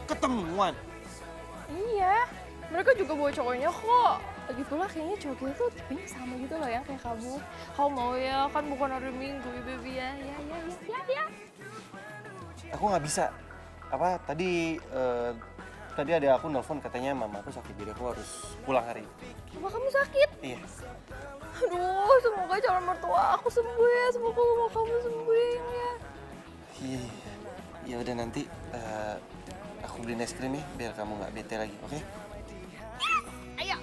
F: Ketemuan.
C: Iya, mereka juga bawa cowoknya kok. Lagi pula kayaknya cowok kita tuh tipenya sama gitu loh ya kayak kamu. Kamu mau ya, kan bukan hari Minggu ya baby ya. Ya.
F: Aku nggak bisa. Apa tadi ada aku nelfon katanya mama aku sakit jadi aku harus pulang hari ini.
C: Mama kamu sakit?
F: Iya.
C: Aduh, semoga calon mertua aku sembuh ya. Semoga mama kamu sembuh ya.
F: Iya. Ya udah nanti aku beliin es krim ya biar kamu nggak bete lagi, oke?
C: Ayo.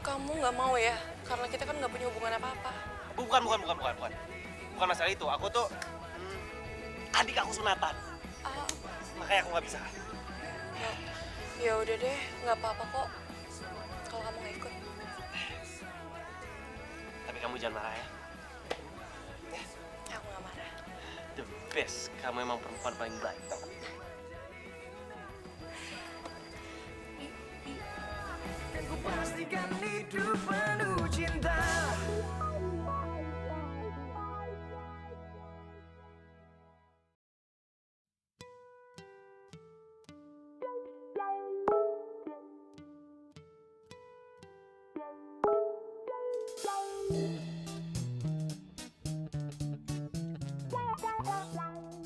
E: Kamu nggak mau ya? Karena kita kan nggak punya hubungan apa-apa.
F: Bukan. Bukan masalah itu. Aku tuh adik aku sunatan. Makanya aku nggak bisa.
E: Ya udah deh, nggak apa-apa kok. Kalau kamu nggak ikut.
F: Tapi kamu jangan marah ya.
E: Aku nggak marah.
F: The best. Kamu emang perempuan paling baik. Tau gak?
H: Kan ku pastikan hidup penuh cinta.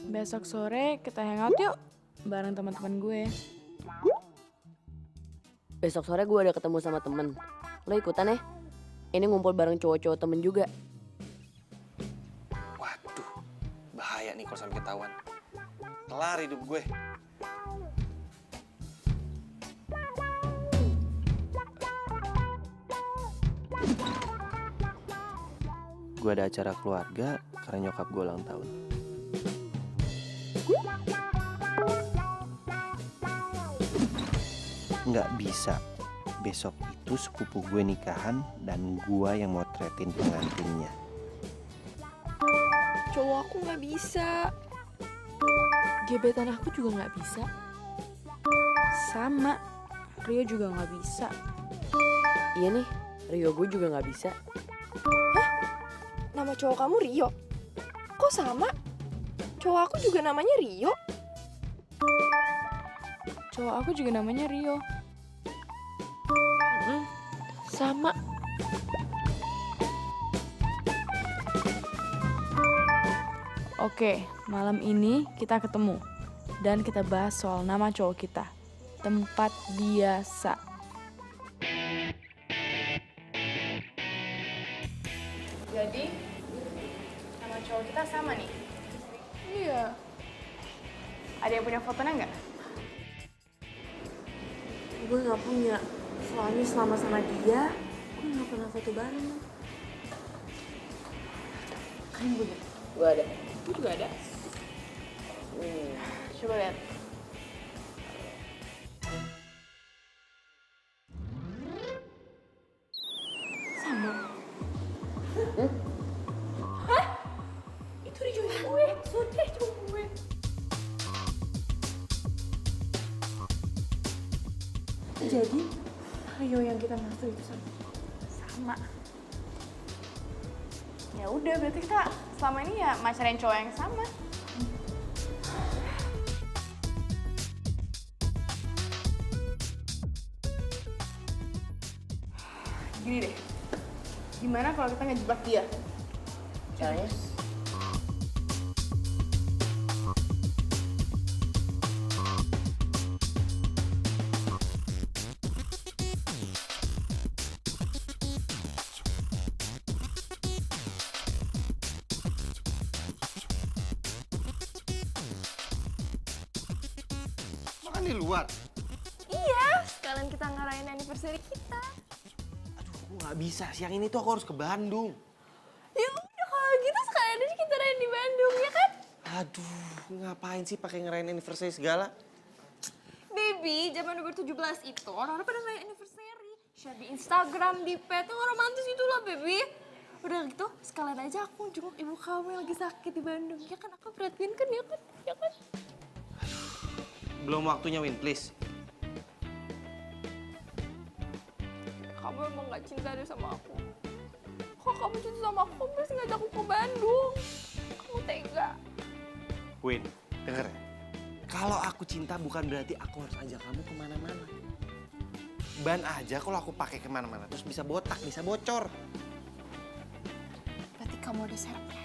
C: Besok sore kita hangout yuk bareng teman-teman gue.
D: Besok sore gue ada ketemu sama temen. Lo ikutan ya? Ini ngumpul bareng cowok-cowok temen juga.
F: Waduh, bahaya nih kalau sampai ketahuan. Kelar hidup gue. Gue ada acara keluarga karena nyokap gue ulang tahun. Nggak bisa. Besok itu sepupu gue nikahan dan gue yang motretin pengantinnya.
E: Cowok aku nggak bisa. Gebetan aku juga nggak bisa.
C: Sama, Rio juga nggak bisa.
D: Iya nih, Rio gue juga nggak bisa.
C: Nama cowok kamu Rio? Kok sama? Cowok aku juga namanya Rio. Cowok aku juga namanya Rio.
E: Sama.
C: Oke, malam ini kita ketemu. Dan kita bahas soal nama cowok kita. Tempat biasa. Jadi, nama cowok kita sama nih? Iya. Ada yang punya fotonya nggak?
E: Gue nggak punya. Soalnya selama sama dia, gue nggak pernah foto bareng.
C: Kamu punya?
D: Gue ada.
C: Gue juga ada. Coba lihat. Sama. Hah? Itu Rio gue. Sudah itu gue.
E: Jadi, Rio yang kita maksud itu sama
C: sama. Ya udah, berarti kita selama ini ya macarin cowok yang sama. Gini deh, gimana kalau kita ngejebak dia?
D: Caranya?
F: Makan di luar.
C: Iya, sekalian kita ngarahin anniversary kita.
F: Aku nggak bisa, siang ini tuh aku harus ke Bandung.
C: Ya udah kalau gitu sekalian aja kita rayain di Bandung, ya kan?
F: Aduh, ngapain sih pakai ngerayain anniversary segala?
C: Baby, zaman 2017 itu orang-orang pada ngerayain anniversary. Share di Instagram, di pet, yang romantis itu loh, baby. Udah gitu, sekalian aja aku jenguk ibu kamu yang lagi sakit di Bandung. Ya kan, aku perhatiin kan, ya kan? Ya kan?
F: Belum waktunya, Win, please.
C: Kamu emang gak cinta deh sama aku. Kalau kamu cinta sama aku, kamu pasti ngajak aku ke Bandung. Kamu tega.
F: Win, denger ya. Kalau aku cinta bukan berarti aku harus ajak kamu kemana-mana. Ban aja kalau aku pakai kemana-mana terus bisa botak, bisa bocor.
C: Berarti kamu udah serap ya?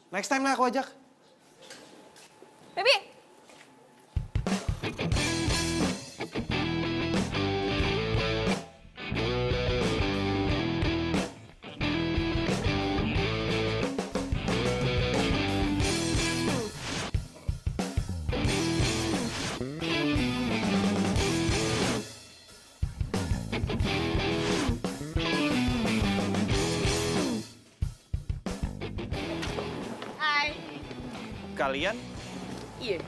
F: Next time lah aku ajak.
C: Baby! Hai.
F: Kalian?
D: Iya.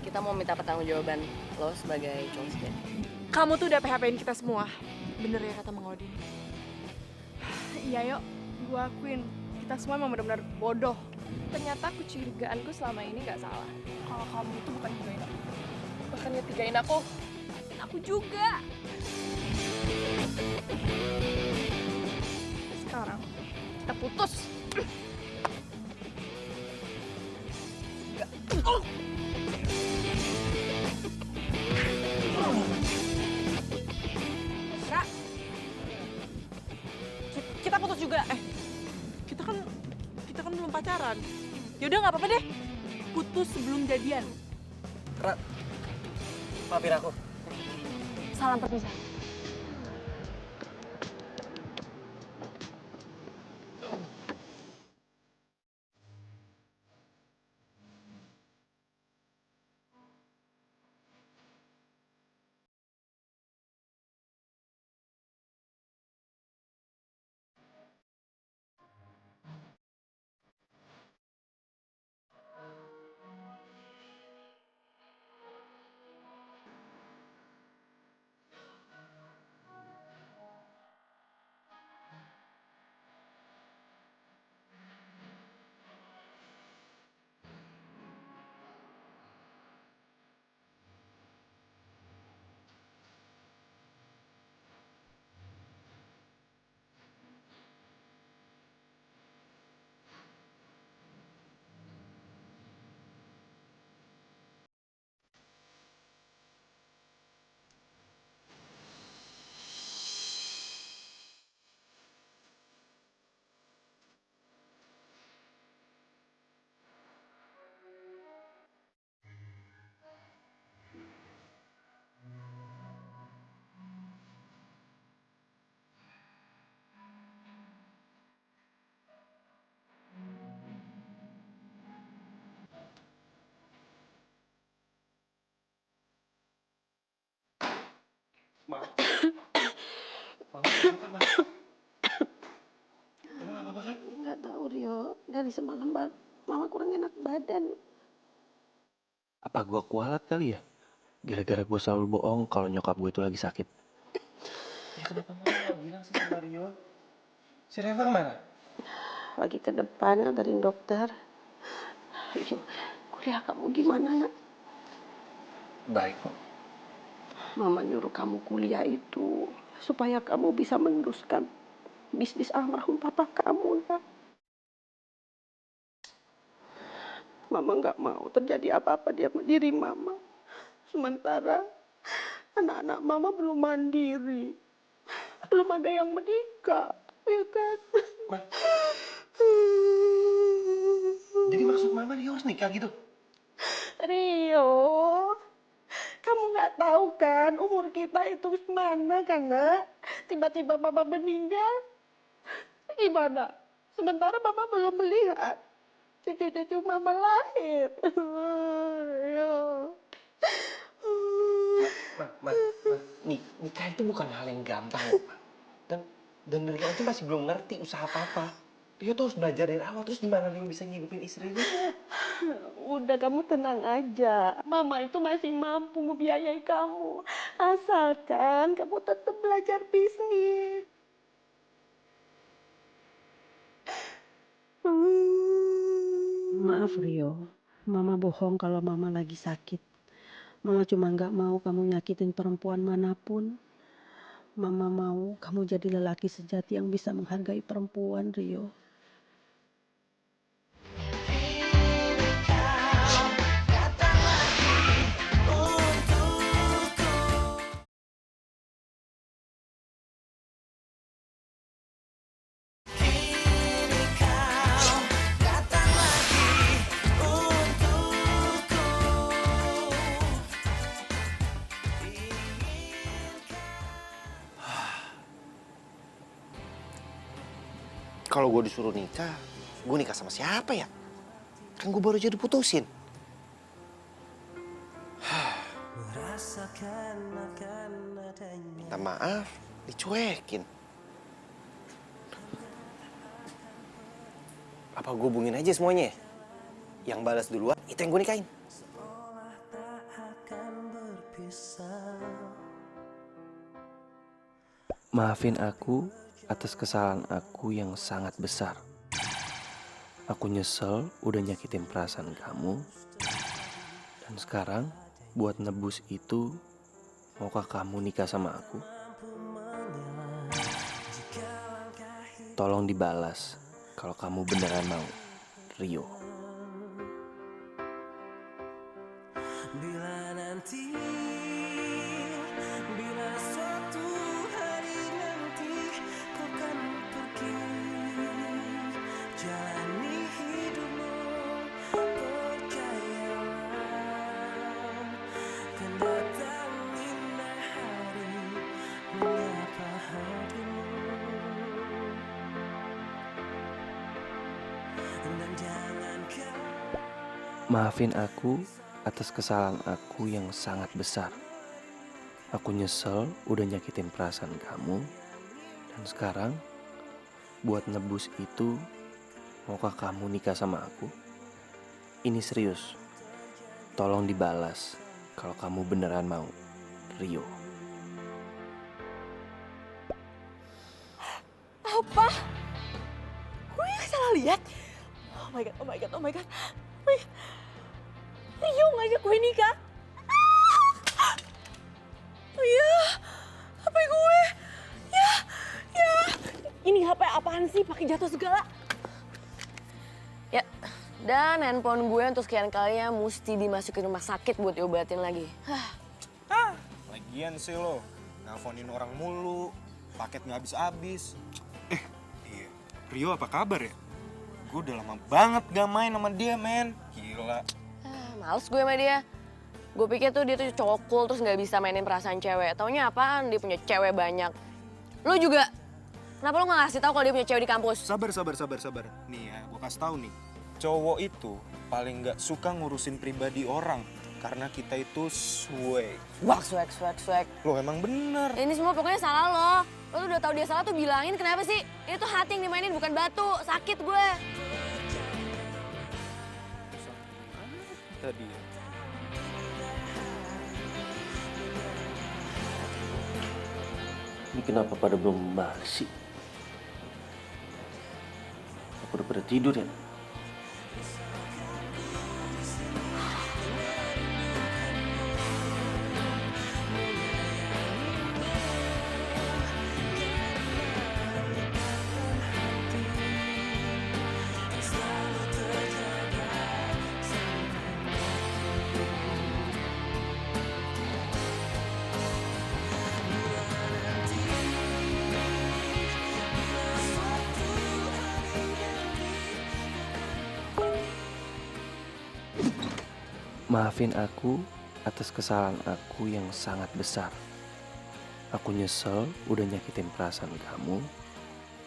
D: Kita mau minta pertanggungjawaban lo sebagai cowok sejati.
E: Kamu tuh udah PHP-in kita semua. Bener ya kata Mang Odin?
C: Iya yuk, gue akuin. Kita semua emang benar-benar bodoh. Ternyata kecurigaanku selama ini gak salah. Kalau kamu itu bukan tigain aku. Bukannya tigain aku, dan aku juga. Sekarang, kita putus.
E: Kak, kita putus juga. Kita kan belum pacaran. Yaudah nggak apa-apa deh. Putus sebelum jadian.
F: Ra, maafin aku.
C: Salam perpisahan.
M: Nggak tahu Rio, dari semalam mama kurang enak badan.
B: Apa gue kualat kali ya? Gara-gara gue selalu bohong kalau nyokap gue itu lagi sakit.
F: Ya kenapa mama nggak bilang sih sama Rio? Si Reva kemana?
M: Lagi ke depan ngabarin dokter. Rio, kuliah kamu gimana nak?
B: Baik.
M: Mama nyuruh kamu kuliah itu supaya kamu bisa meneruskan bisnis almarhum papa kamu, nak. Mama nggak mau terjadi apa-apa di diri Mama. Sementara anak-anak Mama belum mandiri. Belum ada yang menikah, ya kan?
B: Jadi maksud Mama Rio harus nikah gitu?
M: Rio, kamu nggak tahu kan umur kita itu mana kan, nak? Tiba-tiba Mama meninggal, gimana? Sementara Mama belum melihat cucu-cucu Mama lahir. Rio.
B: Ma, nikah itu bukan hal yang gampang loh, Ma. Dan Rio itu masih belum ngerti usaha apa-apa. Rio tuh harus belajar dari awal, terus gimana Rio bisa ngidupin istrinya?
M: Udah, kamu tenang aja. Mama itu masih mampu membiayai kamu. Asalkan kamu tetap belajar bisnis. Maaf Rio, Mama bohong kalau Mama lagi sakit. Mama cuma nggak mau kamu nyakitin perempuan manapun. Mama mau kamu jadi lelaki sejati yang bisa menghargai perempuan, Rio.
F: Kalau gue disuruh nikah, gue nikah sama siapa ya? Kan gue baru aja diputusin. Minta maaf, dicuekin. Apa gue hubungin aja semuanya? Yang balas duluan, itu yang gue nikahin.
B: Maafin aku atas kesalahan aku yang sangat besar. Aku nyesel udah nyakitin perasaan kamu. Dan sekarang buat nebus itu, maukah kamu nikah sama aku? Tolong dibalas kalau kamu beneran mau, Rio.
H: Bila nanti, bila suatu hari nanti kau kan pergi, jalani hidupmu, percayalah, kan datang indah hari menyapa hatimu. Dan jangan kau
B: Maafin aku atas kesalahan aku yang sangat besar. Aku nyesel udah nyakitin perasaan kamu. Dan sekarang, buat nebus itu, maukah kamu nikah sama aku? Ini serius. Tolong dibalas kalau kamu beneran mau, Rio.
C: Apa? Gue yang salah lihat? Oh my god, oh my god, oh my god. Oh my god. Rio ngajak gue nikah. Oh iya, HP gue. Ya. Ini HP apaan sih? Pakai jatuh segala.
D: Ya, dan handphone gue untuk sekian kalinya mesti dimasukin rumah sakit buat diobatin lagi.
N: Lagian sih lo, nelfonin orang mulu, paket nggak habis-habis. Iya, Rio apa kabar ya? Gue udah lama banget gak main sama dia, men. Gila.
D: Males gue sama dia. Gue pikir tuh dia tuh cowok cool terus gak bisa mainin perasaan cewek. Taunya apaan? Dia punya cewek banyak. Lo juga. Kenapa lo gak ngasih tahu kalau dia punya cewek di kampus?
N: Sabar. Nih ya, gue kasih tahu nih. Cowok itu paling gak suka ngurusin pribadi orang. Karena kita itu swag.
D: Wah, swag.
N: Lo emang bener.
D: Ini semua pokoknya salah lo. Lo tuh udah tahu dia salah tuh bilangin, kenapa sih? Ini tuh hati yang dimainin bukan batu. Sakit gue.
N: Tadi ya.
B: Ini kenapa pada belum balik sih? Aku udah pada tidur ya? Maafin aku atas kesalahan aku yang sangat besar. Aku nyesel udah nyakitin perasaan kamu.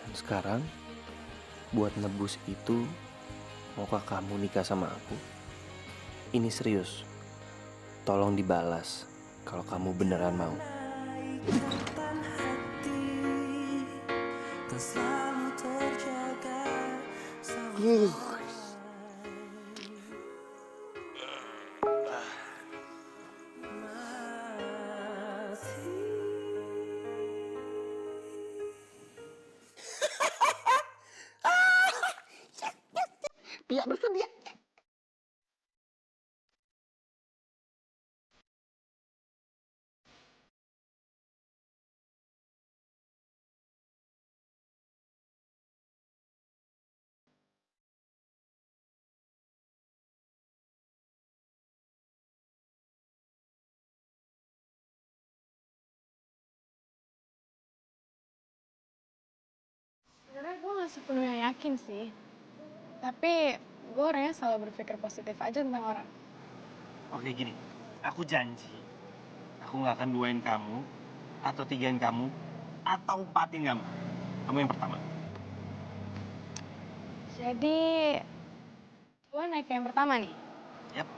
B: Dan sekarang, buat nebus itu, maukah kamu nikah sama aku? Ini serius. Tolong dibalas kalau kamu beneran mau.
I: Pia bersedia.
C: Sebenarnya gue gak sepenuhnya yakin sih. Tapi gue orangnya selalu berpikir positif aja tentang orang.
F: Oke gini, aku janji aku nggak akan duain kamu atau tigain kamu atau empatin kamu. Kamu yang pertama.
C: Jadi, gue naik ke yang pertama nih.
F: Yap.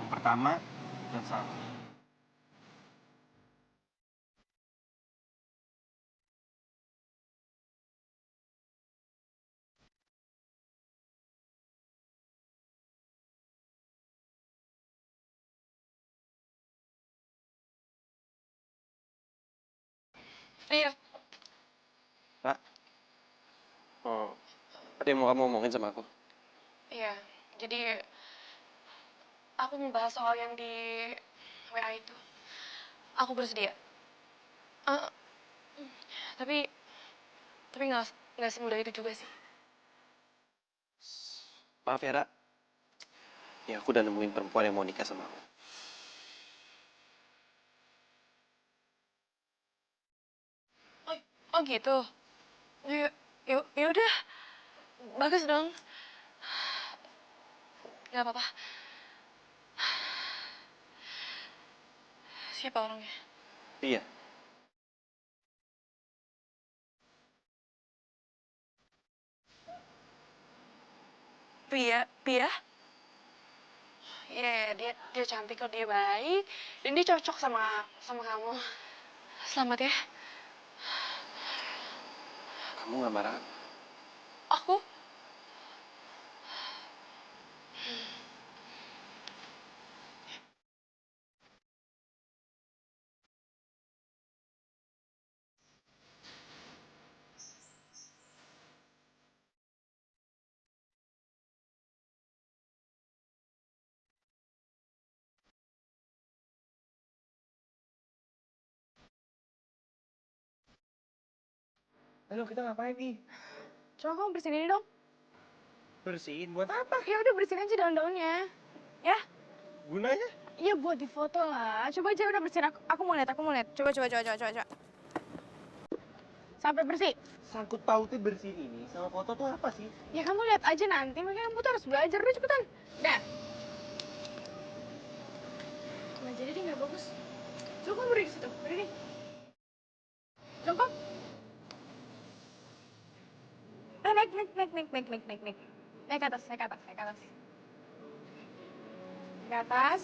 F: Yang pertama dan satu.
E: Iya.
B: Kak, ada yang mau kamu ngomongin sama aku?
E: Iya, jadi aku mau bahas soal yang di WA itu. Aku bersedia. Eh, tapi nggak semudah itu juga sih.
B: Maaf ya, Ra. Ya, aku udah nemuin perempuan yang mau nikah sama aku.
E: Oh, oh gitu. Ya, ya udah, bagus dong. Gak apa-apa. Siapa orangnya?
B: Iya.
E: Pia? Iya, dia cantik kok, dia baik, dan dia cocok sama kamu. Selamat ya.
B: Kamu gak marah?
E: Aku?
F: Ayo kita ngapain nih?
C: Coba kamu bersihin ini dong.
F: Bersihin buat apa?
C: Ya udah bersihin aja daun-daunnya. Ya?
F: Gunanya?
C: Iya buat difoto lah. Coba aja udah bersihin aku mau lihat, Coba. Sampai bersih.
F: Sangkut pautnya bersihin ini sama foto tuh apa sih?
C: Ya kamu lihat aja nanti, makanya kamu tuh harus belajar deh cepetan. Dah. Nggak jadi deh, nggak bagus. Coba kamu berdiri di situ, berdiri. Jongkok. Naik. Naik ke atas. Ke atas.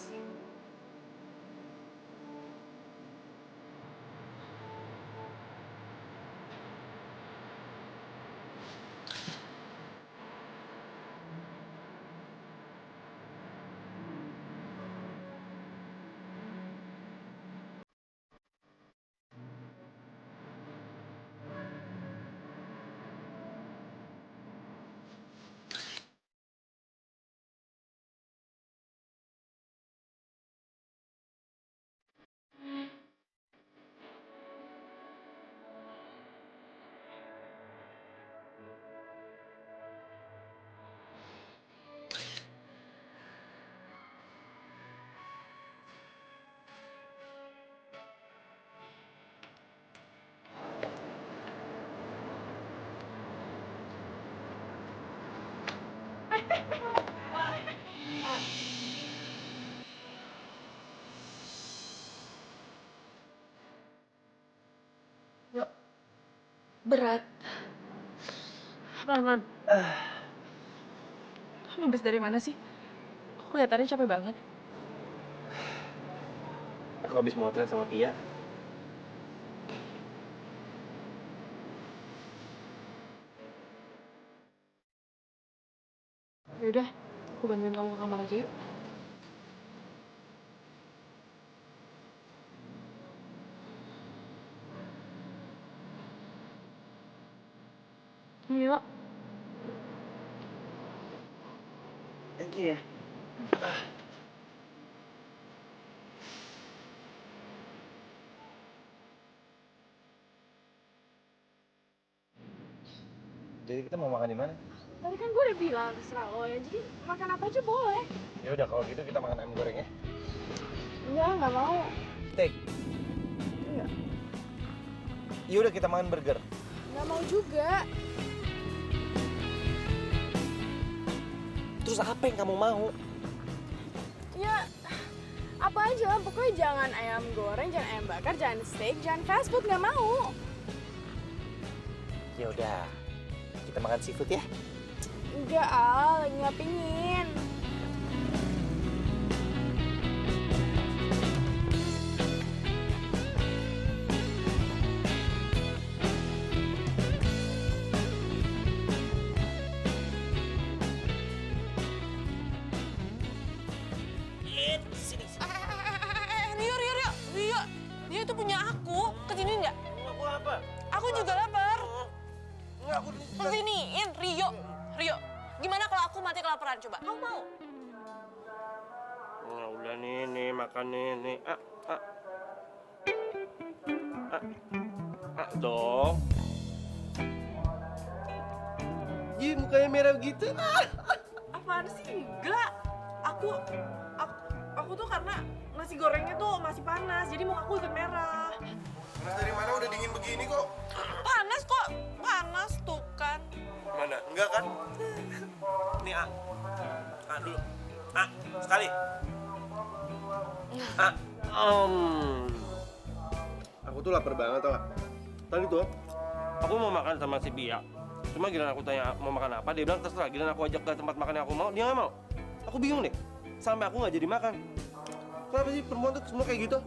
E: Yuk. Berat. Man. Lu habis dari mana sih? Kok kelihatannya capek banget.
B: Aku habis motret sama Pia.
E: Yaudah, aku bantuin kamu ke kamar aja yuk. Yuk.
B: Iya.
F: Jadi kita mau makan di mana?
J: Tadi kan gue udah bilang terserah lo ya, jadi makan apa aja boleh.
F: Ya udah kalau gitu kita makan ayam goreng ya.
J: Nggak mau.
F: Steak.
J: Enggak.
F: Ya udah kita makan burger.
J: Nggak mau juga.
F: Terus apa yang kamu mau?
J: Ya, apa aja, pokoknya jangan ayam goreng, jangan ayam bakar, jangan steak, jangan fast food, nggak mau.
F: Ya udah. Kita makan seafood ya.
J: Enggak, Al, nggak pingin.
D: Rio itu punya aku. Kesiniin nggak?
F: Aku apa?
D: Aku juga lapar.
F: Enggak, aku
D: Kesiniin, Rio. Gimana kalau aku mati kelaparan coba? Kamu mau?
B: Nah, udah nih makan nih. Dong. Ih, mukanya merah gitu.
D: Apaan sih? Enggak. Aku tuh karena nasi gorengnya tuh masih panas, jadi muka aku ikut merah.
F: Panas dari mana? Udah dingin begini kok.
D: Panas kok, panas tuh kan.
F: Mana? Enggak kan? Nih, dulu. Sekali.
B: Aku tuh lapar banget tau gak? Tadi tuh aku mau makan sama si Pia. Cuma giliran aku tanya mau makan apa, dia bilang terserah. Giliran aku ajak ke tempat makan yang aku mau, dia nggak mau. Aku bingung deh. Sampai aku nggak jadi makan. Kenapa sih perempuan tuh semua kayak gitu?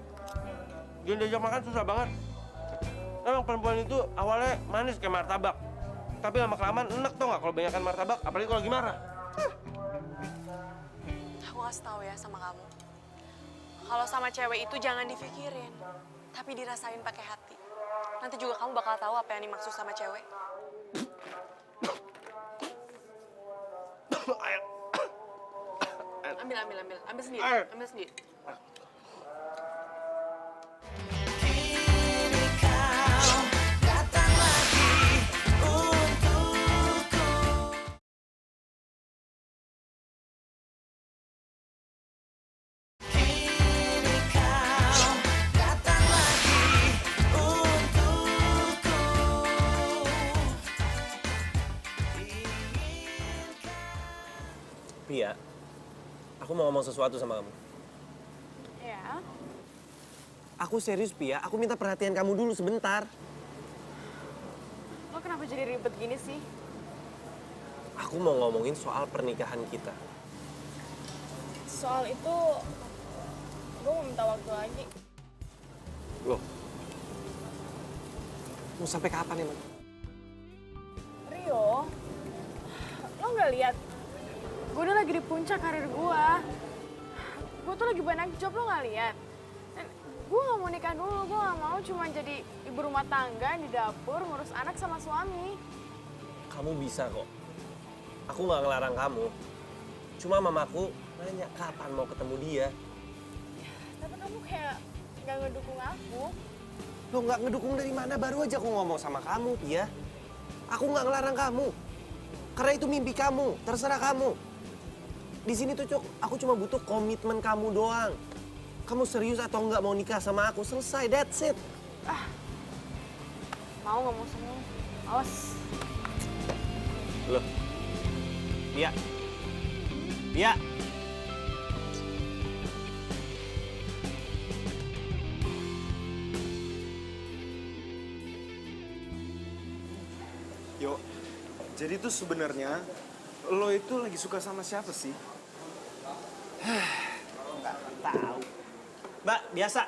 B: Giliran diajak makan susah banget. Emang perempuan itu awalnya manis kayak martabak. Tapi lama-kelamaan enek tau nggak kalau banyakkan martabak, apalagi kalau lagi marah.
D: Aku kasih tahu ya sama kamu. Kalau sama cewek itu jangan dipikirin, tapi dirasain pakai hati. Nanti juga kamu bakal tahu apa yang dimaksud sama cewek. Ambil sendiri.
B: Pia, aku mau ngomong sesuatu sama kamu.
J: Ya.
B: Aku serius, Pia. Aku minta perhatian kamu dulu sebentar.
J: Lo kenapa jadi ribet gini sih?
B: Aku mau ngomongin soal pernikahan kita.
J: Soal itu, gue mau minta waktu lagi.
B: Loh? Mau sampai kapan emang?
J: Rio, lo nggak lihat? Gue udah lagi di puncak karir gue. Gue tuh lagi banyak job, lo nggak lihat? Dan gue nggak mau nikah dulu, gue nggak mau cuma jadi ibu rumah tangga di dapur ngurus anak sama suami.
B: Kamu bisa kok. Aku nggak ngelarang kamu. Cuma mamaku nanya kapan mau ketemu dia.
J: Tapi kamu kayak nggak ngedukung aku.
B: Lo nggak ngedukung dari mana? Baru aja aku ngomong sama kamu, Pia. Aku nggak ngelarang kamu. Karena itu mimpi kamu, terserah kamu. Di sini tuh, Cok, aku cuma butuh komitmen kamu doang. Kamu serius atau nggak mau nikah sama aku? Selesai, that's it.
J: Mau nggak mau semua. Awas.
B: Loh, Pia,
G: Iya.
N: Yo, jadi tuh sebenarnya lo itu lagi suka sama siapa sih?
F: Nggak tahu. Mbak, biasa.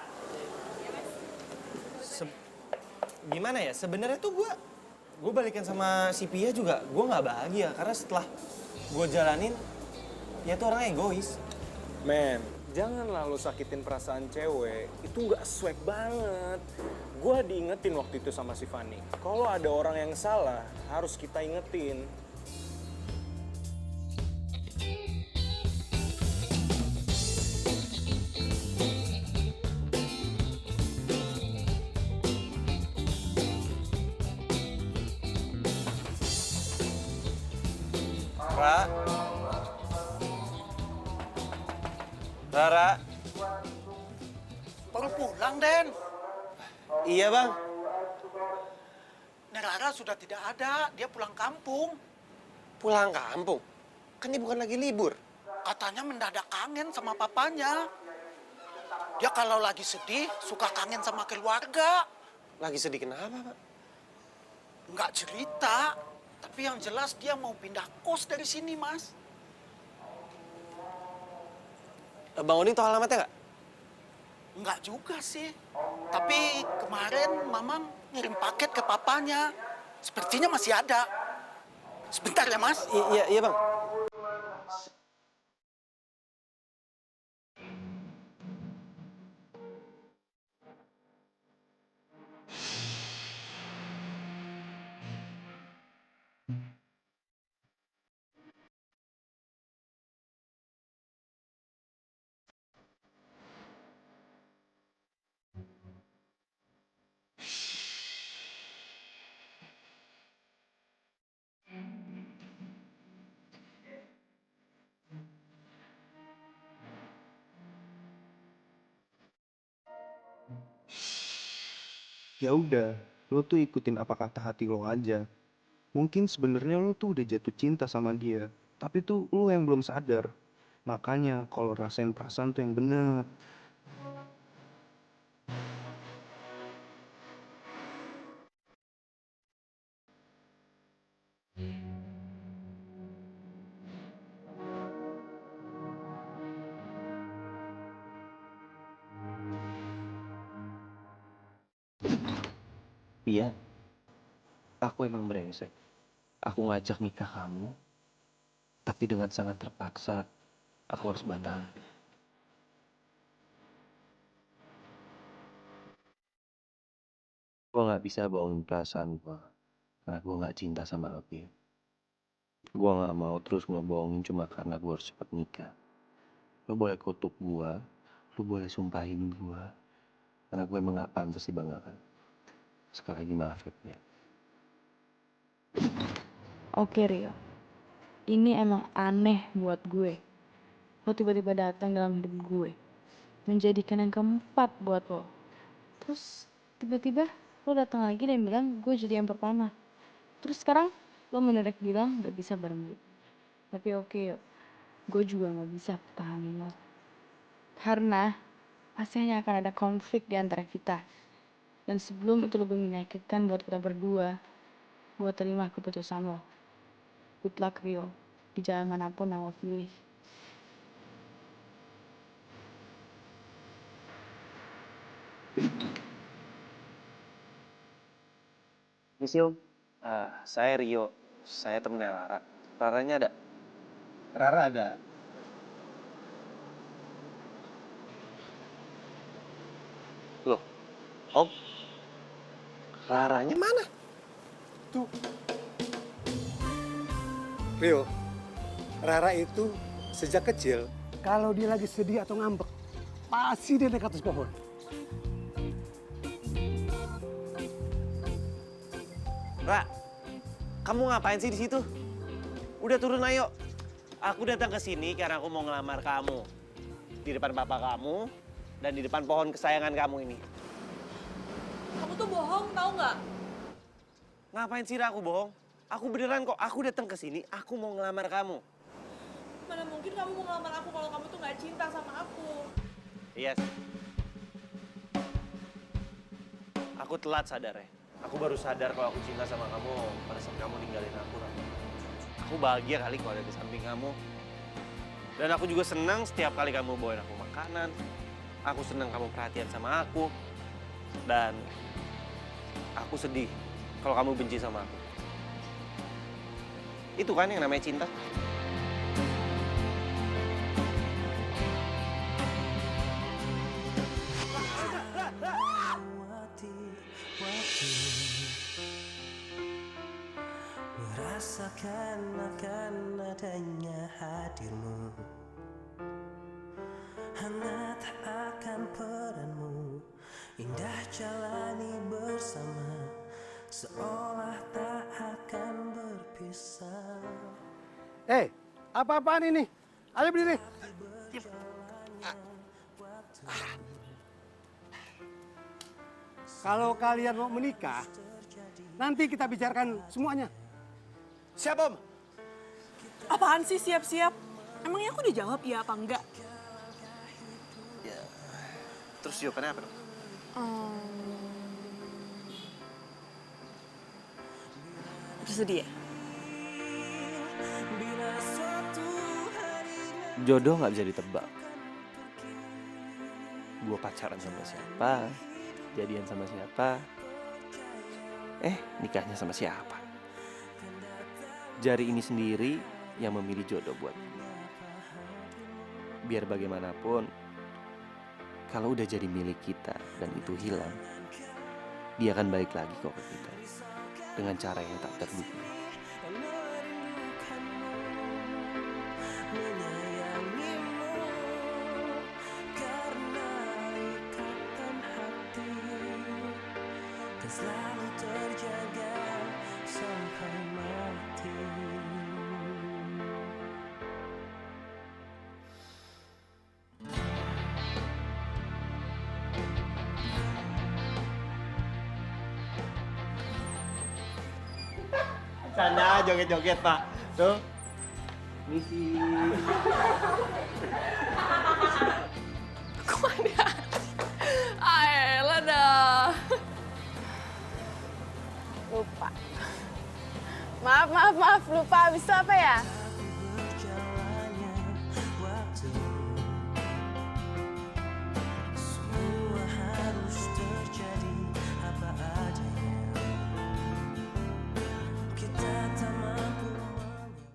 F: Gimana ya? Sebenarnya tuh gue balikan sama si Pia juga. Gue nggak bahagia karena setelah gue jalanin, dia tuh orang egois.
N: Men, janganlah lo sakitin perasaan cewek. Itu nggak swag banget. Gue diingetin waktu itu sama si Fanny. Kalau ada orang yang salah, harus kita ingetin.
F: Rara.
I: Baru pulang, Den.
F: Iya, Bang.
I: Rara sudah tidak ada, dia pulang kampung.
F: Pulang kampung? Kan dia bukan lagi libur.
I: Katanya mendadak kangen sama papanya. Dia kalau lagi sedih, suka kangen sama keluarga.
F: Lagi sedih kenapa, Pak?
I: Nggak cerita, tapi yang jelas dia mau pindah kos dari sini, Mas.
F: Bang Odin tahu alamatnya nggak?
I: Nggak juga sih. Tapi kemarin Mamang ngirim paket ke papanya. Sepertinya masih ada. Sebentar ya, Mas.
F: Iya, Bang.
N: Ya udah, lo tuh ikutin apa kata hati lo aja. Mungkin sebenarnya lo tuh udah jatuh cinta sama dia, tapi tuh lo yang belum sadar. Makanya kalau rasain perasaan tuh yang bener.
B: Pia, aku emang brengsek. Aku ngajak nikah kamu, tapi dengan sangat terpaksa aku harus batal. Gue nggak bisa bohongin perasaan gue, karena gue nggak cinta sama lo, Pia. Gue nggak mau terus ngebohongin cuma karena gue harus cepat nikah. Lo boleh kutuk gue, lo boleh sumpahin gue, karena gue emang gak pantas dibanggakan. Sekali lagi maaf ya, Pia.
E: Oke Rio, ini emang aneh buat gue. Lo tiba-tiba datang dalam hidup gue, menjadikan yang keempat buat lo. Terus tiba-tiba lo datang lagi dan bilang gue jadi yang pertama. Terus sekarang lo mendadak bilang gak bisa bareng gue. Tapi oke yuk, gue juga gak bisa pertahanin lo. Karena pasti hanya akan ada konflik di antara kita. Dan sebelum itu lebih menyakitkan buat kita berdua, gue terima keputusan lo. Good luck Rio, di jalan manapun yang lo pilih.
B: Misi Om, saya Rio, saya temennya Rara. Raranya ada?
N: Rara ada.
B: Loh, Om, Raranya mana?
O: Tuh. Rio, Rara itu sejak kecil, kalau dia lagi sedih atau ngambek, pasti dia naik ke atas pohon.
F: Ra, kamu ngapain sih di situ? Udah turun ayo. Aku datang ke sini karena aku mau ngelamar kamu. Di depan papa kamu dan di depan pohon kesayangan kamu ini.
D: Kamu tuh bohong, tahu nggak?
F: Ngapain sih Ra aku bohong? Aku beneran kok, aku datang ke sini, aku mau ngelamar kamu.
D: Mana
J: Mana mungkin kamu mau ngelamar aku kalau kamu tuh nggak cinta sama aku.
F: Iya. Aku telat sadar ya. Aku baru sadar kalau aku cinta sama kamu pada saat kamu ninggalin aku, Rara. Aku bahagia kali kalau ada di samping kamu. Dan aku juga senang setiap kali kamu bawain aku makanan. Aku senang kamu perhatian sama aku. Dan aku sedih kalau kamu benci sama aku. Itu kan yang namanya cinta.
H: Merasakan akan adanya hadirmu, hangat akan peranmu, indah jalani bersama, seolah tak akan berpisah.
O: Apa-apaan ini? Ayo berdiri. Kalau kalian mau menikah, nanti kita bicarakan semuanya. Siap, Om?
J: Apaan sih siap-siap? Emangnya aku dijawab ya apa enggak?
F: Ya. Terus jawabannya apa dong?
J: Bersedia?
B: Jodoh nggak bisa ditebak. Gue pacaran sama siapa, jadian sama siapa, nikahnya sama siapa. Jari ini sendiri yang memilih jodoh buat gue. Biar bagaimanapun, kalau udah jadi milik kita dan itu hilang, dia akan balik lagi kok ke kita dengan cara yang tak terduga.
H: Selalu terjaga sampai mati.
F: Sana joget-joget, Pak. Tuh. Misi.
J: Kok ada? Ayolah dah.
C: Lupa. Maaf, lupa. Habis itu apa ya?